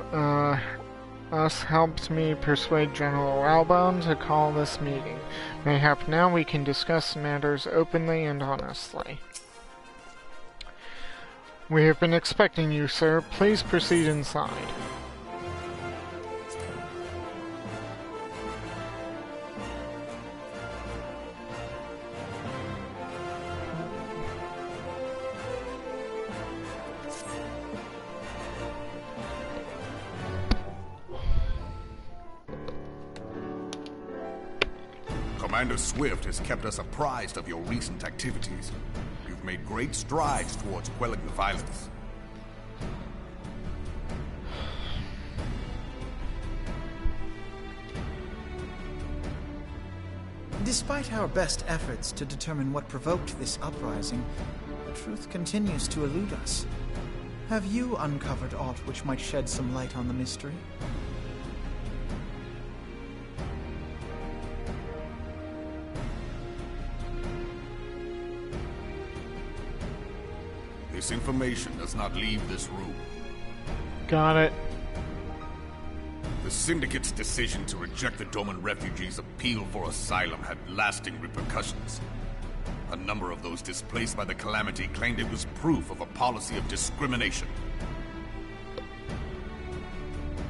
us helped me persuade General Raoban to call this meeting. Mayhap now we can discuss matters openly and honestly. We have been expecting you, sir. Please proceed inside. Commander Swift has kept us apprised of your recent activities. You've made great strides towards quelling the violence. Despite our best efforts to determine what provoked this uprising, the truth continues to elude us. Have you uncovered aught which might shed some light on the mystery? This information does not leave this room. Got it. The Syndicate's decision to reject the Doman refugees' appeal for asylum had lasting repercussions. A number of those displaced by the calamity claimed it was proof of a policy of discrimination.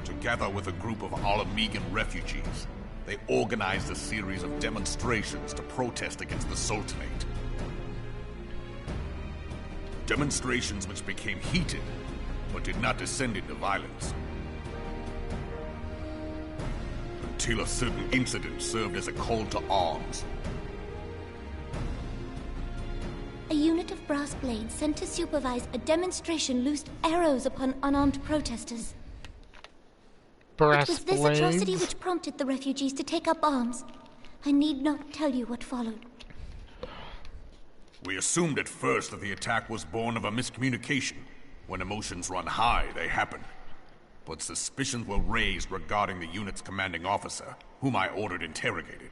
Together with a group of Alamegan refugees, they organized a series of demonstrations to protest against the Sultanate. Demonstrations which became heated, but did not descend into violence. Until a certain incident served as a call to arms. A unit of brass blades sent to supervise a demonstration loosed arrows upon unarmed protesters. Brass It was this blades? atrocity which prompted the refugees to take up arms. I need not tell you what followed. We assumed at first that the attack was born of a miscommunication. When emotions run high, they happen. But suspicions were raised regarding the unit's commanding officer, whom I ordered interrogated.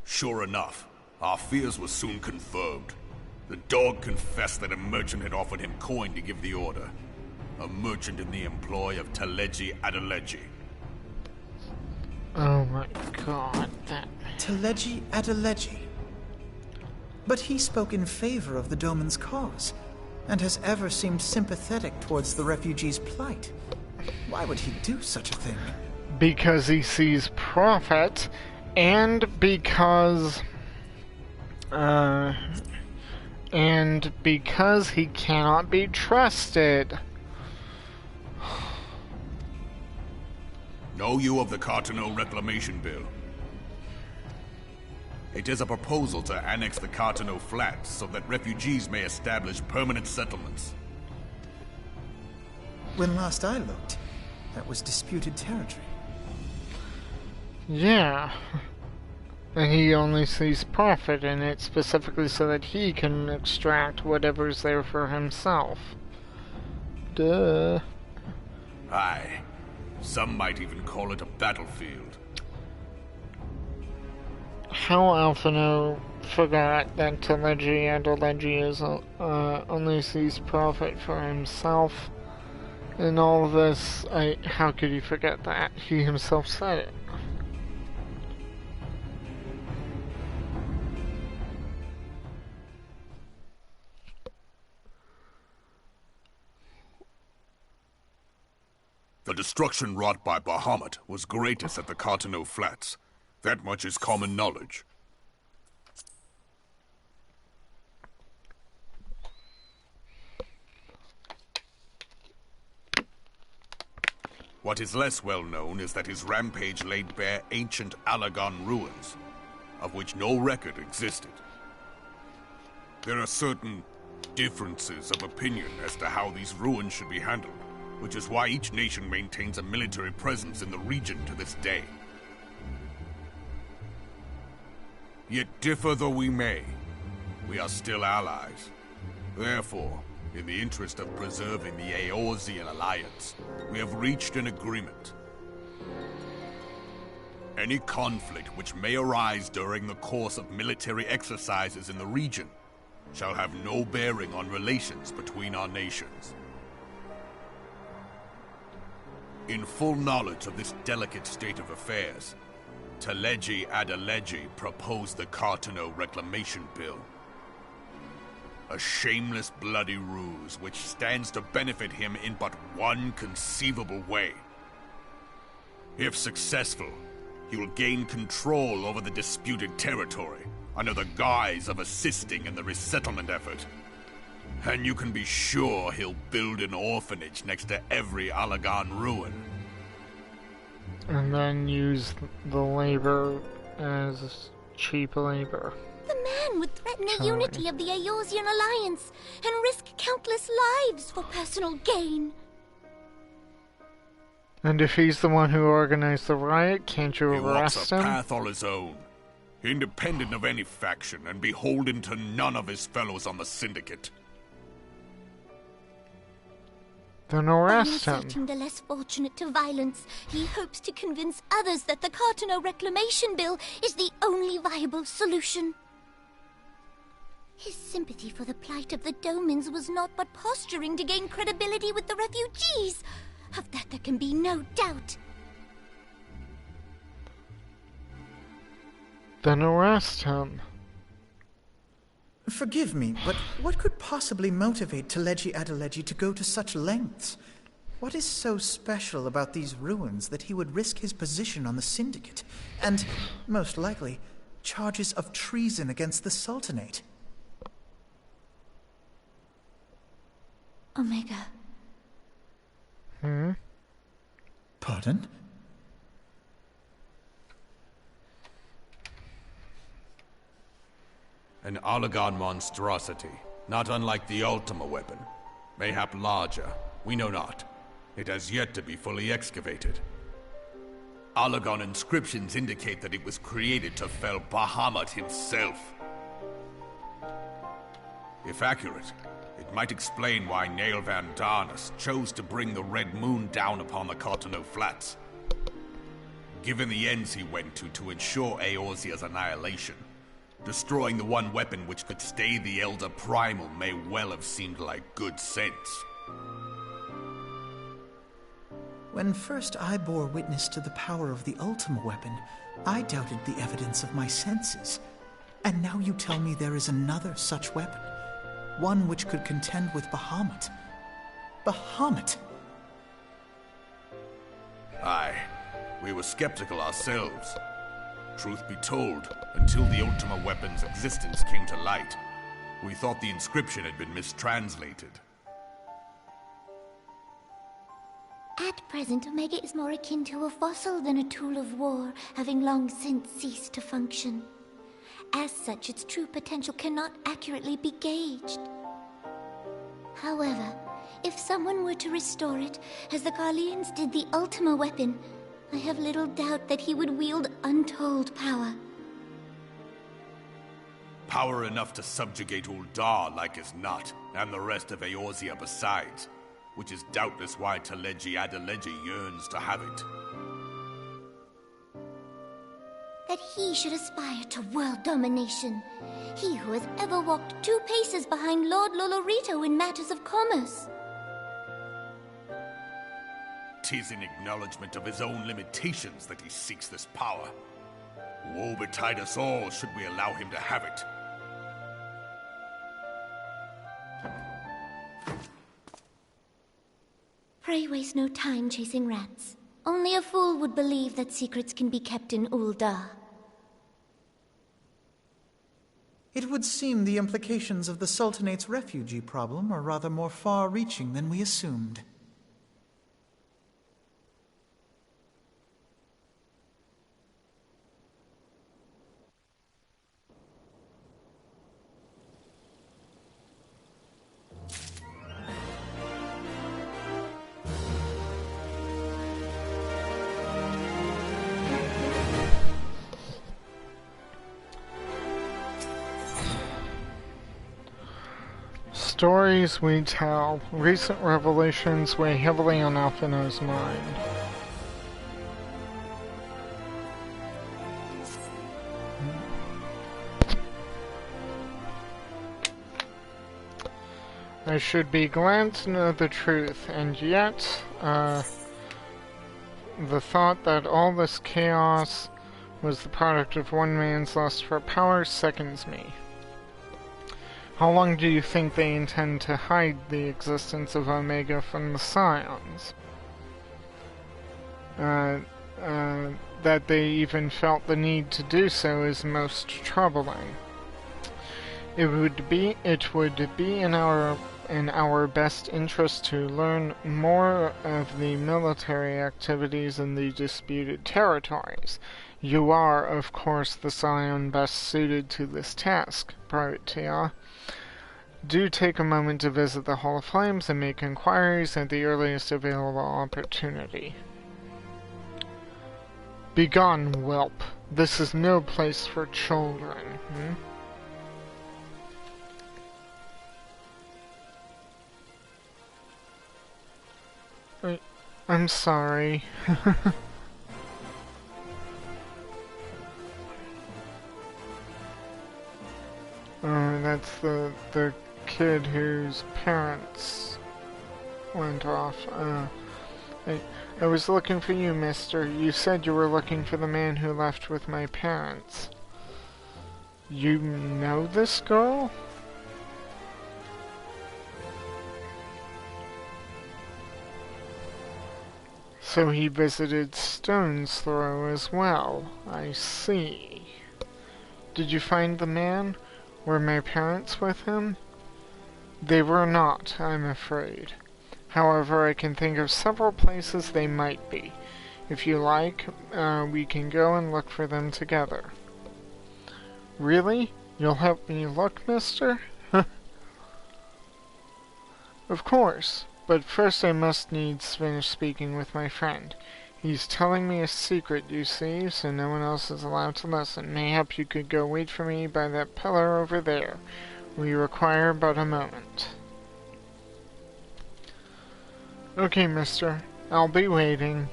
Sure enough, our fears were soon confirmed. The dog confessed that a merchant had offered him coin to give the order. A merchant in the employ of Teleji Adeleji. Oh my god, that... Teleji Adeleji. But he spoke in favor of the Doman's cause, and has ever seemed sympathetic towards the refugees' plight. Why would he do such a thing? Because he sees profit, and because he cannot be trusted. Know you of the Cartano Reclamation Bill? It is a proposal to annex the Cartano Flats so that refugees may establish permanent settlements. When last I looked, that was disputed territory. Yeah. And he only sees profit in it specifically so that he can extract whatever's there for himself. Duh. Aye. Some might even call it a battlefield. How Alphino forgot that Teleji Adeleji is only sees profit for himself in all of this. How could he forget that? He himself said it. The destruction wrought by Bahamut was greatest at the Cartano Flats. That much is common knowledge. What is less well known is that his rampage laid bare ancient Alagon ruins, of which no record existed. There are certain differences of opinion as to how these ruins should be handled, which is why each nation maintains a military presence in the region to this day. Yet differ though we may, we are still allies. Therefore, in the interest of preserving the Eorzean alliance, we have reached an agreement. Any conflict which may arise during the course of military exercises in the region shall have no bearing on relations between our nations. In full knowledge of this delicate state of affairs, Teleji Adeleji proposed the Cartano Reclamation Bill. A shameless bloody ruse which stands to benefit him in but one conceivable way. If successful, he will gain control over the disputed territory under the guise of assisting in the resettlement effort. And you can be sure he'll build an orphanage next to every Alagon ruin. And then use the labor as cheap labor. The man would threaten the unity of the Eorzean alliance and risk countless lives for personal gain. And if he's the one who organized the riot, can't you arrest him? He walks a path all his own, independent of any faction and beholden to none of his fellows on the Syndicate. Then arrest him. Inciting the less fortunate to violence, he hopes to convince others that the Cartano Reclamation Bill is the only viable solution. His sympathy for the plight of the Domans was not but posturing to gain credibility with the refugees. Of that there can be no doubt. Then arrest him. Forgive me, but what could possibly motivate Teleji Adeleji to go to such lengths? What is so special about these ruins that he would risk his position on the Syndicate, and, most likely, charges of treason against the Sultanate? Omega. Pardon? An Oligon monstrosity, not unlike the Ultima weapon. Mayhap larger, we know not. It has yet to be fully excavated. Oligon inscriptions indicate that it was created to fell Bahamut himself. If accurate, it might explain why Nail Van Darnus chose to bring the Red Moon down upon the Cotonou Flats. Given the ends he went to ensure Eorzea's annihilation, destroying the one weapon which could stay the Elder Primal may well have seemed like good sense. When first I bore witness to the power of the Ultima weapon, I doubted the evidence of my senses. And now you tell me there is another such weapon, one which could contend with Bahamut. Bahamut! Aye, we were skeptical ourselves. Truth be told, until the Ultima weapon's existence came to light, we thought the inscription had been mistranslated. At present, Omega is more akin to a fossil than a tool of war, having long since ceased to function. As such, its true potential cannot accurately be gauged. However, if someone were to restore it, as the Garleans did the Ultima weapon, I have little doubt that he would wield untold power. Power enough to subjugate Uldar like as not, and the rest of Eorzea besides, which is doubtless why Teleji Adeleji yearns to have it. That he should aspire to world domination. He who has ever walked 2 paces behind Lord Lolorito in matters of commerce. 'Tis in acknowledgement of his own limitations that he seeks this power. Woe betide us all should we allow him to have it. Pray waste no time chasing rats. Only a fool would believe that secrets can be kept in Uldar. It would seem the implications of the Sultanate's refugee problem are rather more far-reaching than we assumed. Stories we tell. Recent revelations weigh heavily on Alphinaud's mind. I should be glad to know the truth, and yet, the thought that all this chaos was the product of one man's lust for power sickens me. How long do you think they intend to hide the existence of Omega from the Scions? That they even felt the need to do so is most troubling. It would be in our best interest to learn more of the military activities in the disputed territories. You are, of course, the Scion best suited to this task, Private Tia. Do take a moment to visit the Hall of Flames and make inquiries at the earliest available opportunity. Begone, whelp. This is no place for children. I'm sorry. That's the kid whose parents went off. I was looking for you, mister. You said you were looking for the man who left with my parents. You know this girl? So he visited Stone's Throw as well. I see. Did you find the man? Were my parents with him? They were not, I'm afraid. However, I can think of several places they might be. If you like, we can go and look for them together. Really? You'll help me look, mister? Of course, but first I must needs finish speaking with my friend. He's telling me a secret, you see, so no one else is allowed to listen. Mayhap you could go wait for me by that pillar over there. We require but a moment. Okay, mister. I'll be waiting.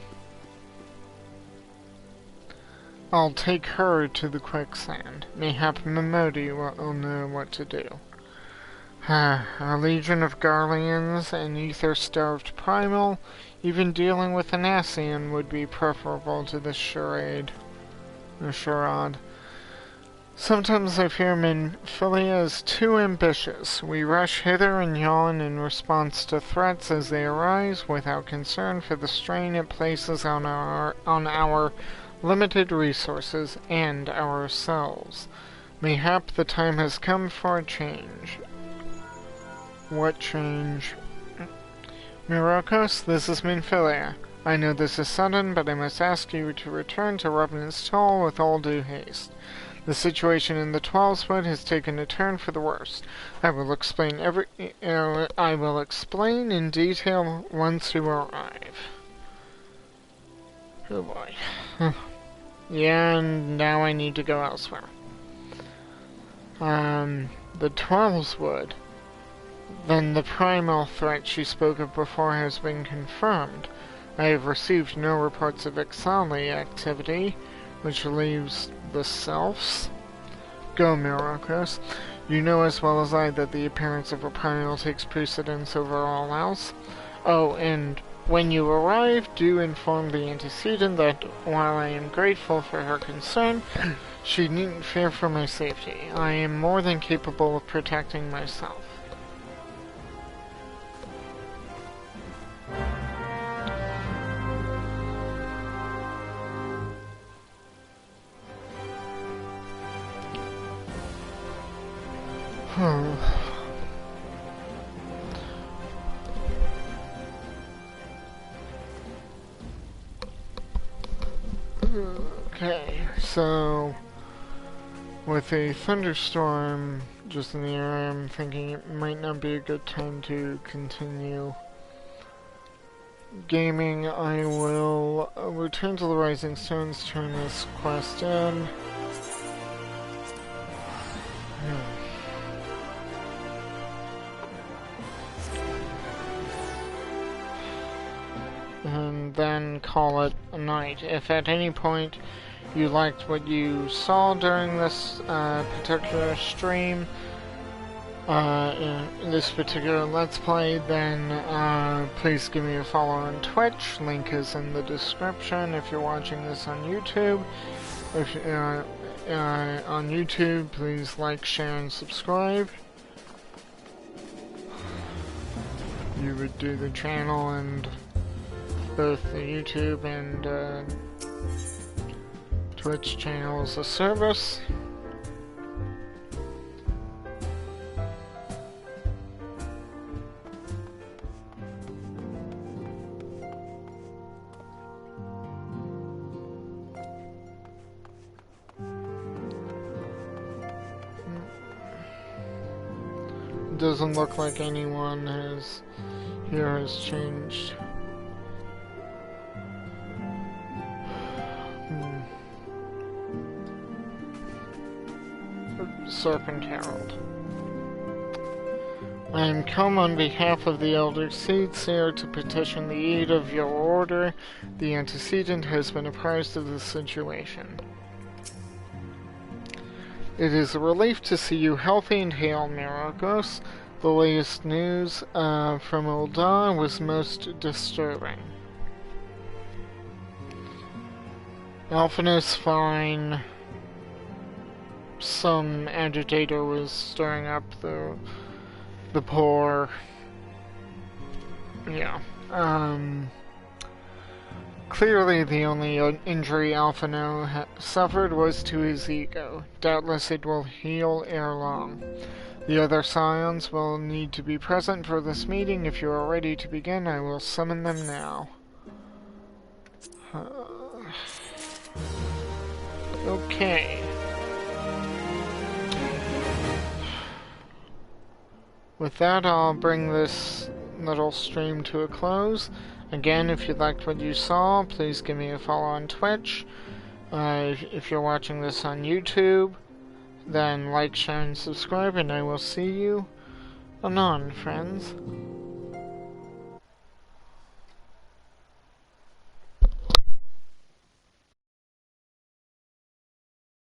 I'll take her to the quicksand. Mayhap Mimodi will know what to do. A legion of Garleans and ether-starved primal, even dealing with an Ascian would be preferable to this charade. Sometimes I fear Minfilia is too ambitious. We rush hither and yon in response to threats as they arise, without concern for the strain it places on our limited resources and ourselves. Mayhap the time has come for a change. What change? Myrokos, this is Minfilia. I know this is sudden, but I must ask you to return to Revenant's Toll with all due haste. The situation in the 12th has taken a turn for the worst. I will explain in detail once you arrive. Oh boy. Yeah, and now I need to go elsewhere. The 12th. Then the primal threat she spoke of before has been confirmed. I have received no reports of Ixali activity, which leaves the selves. Go, Myrokos. You know as well as I that the appearance of a primal takes precedence over all else. Oh, and when you arrive, do inform the antecedent that, while I am grateful for her concern, she needn't fear for my safety. I am more than capable of protecting myself. Okay, so with a thunderstorm just in the area, I'm thinking it might not be a good time to continue gaming. I will return to the Rising Stones, turn this quest in. And then call it a night. If at any point you liked what you saw during this particular stream, in this particular Let's Play, then please give me a follow on Twitch. Link is in the description if you're watching this on YouTube. If on YouTube, please like, share, and subscribe. You would do the channel and both the YouTube and Twitch channels a service. Doesn't look like anyone has changed. Serpent Herald. I am come on behalf of the Elder Seedseer to petition the aid of your order. The antecedent has been apprised of the situation. It is a relief to see you healthy and hale, Myrokos. The latest news from Ul'dah was most disturbing. Alphanos fine. Some agitator was stirring up the poor. Yeah. Clearly the only injury Alphino suffered was to his ego. Doubtless it will heal ere long. The other scions will need to be present for this meeting. If you are ready to begin, I will summon them now. Okay. with that, I'll bring this little stream to a close. Again, if you liked what you saw, please give me a follow on Twitch. If you're watching this on YouTube, then like, share, and subscribe, and I will see you anon, friends.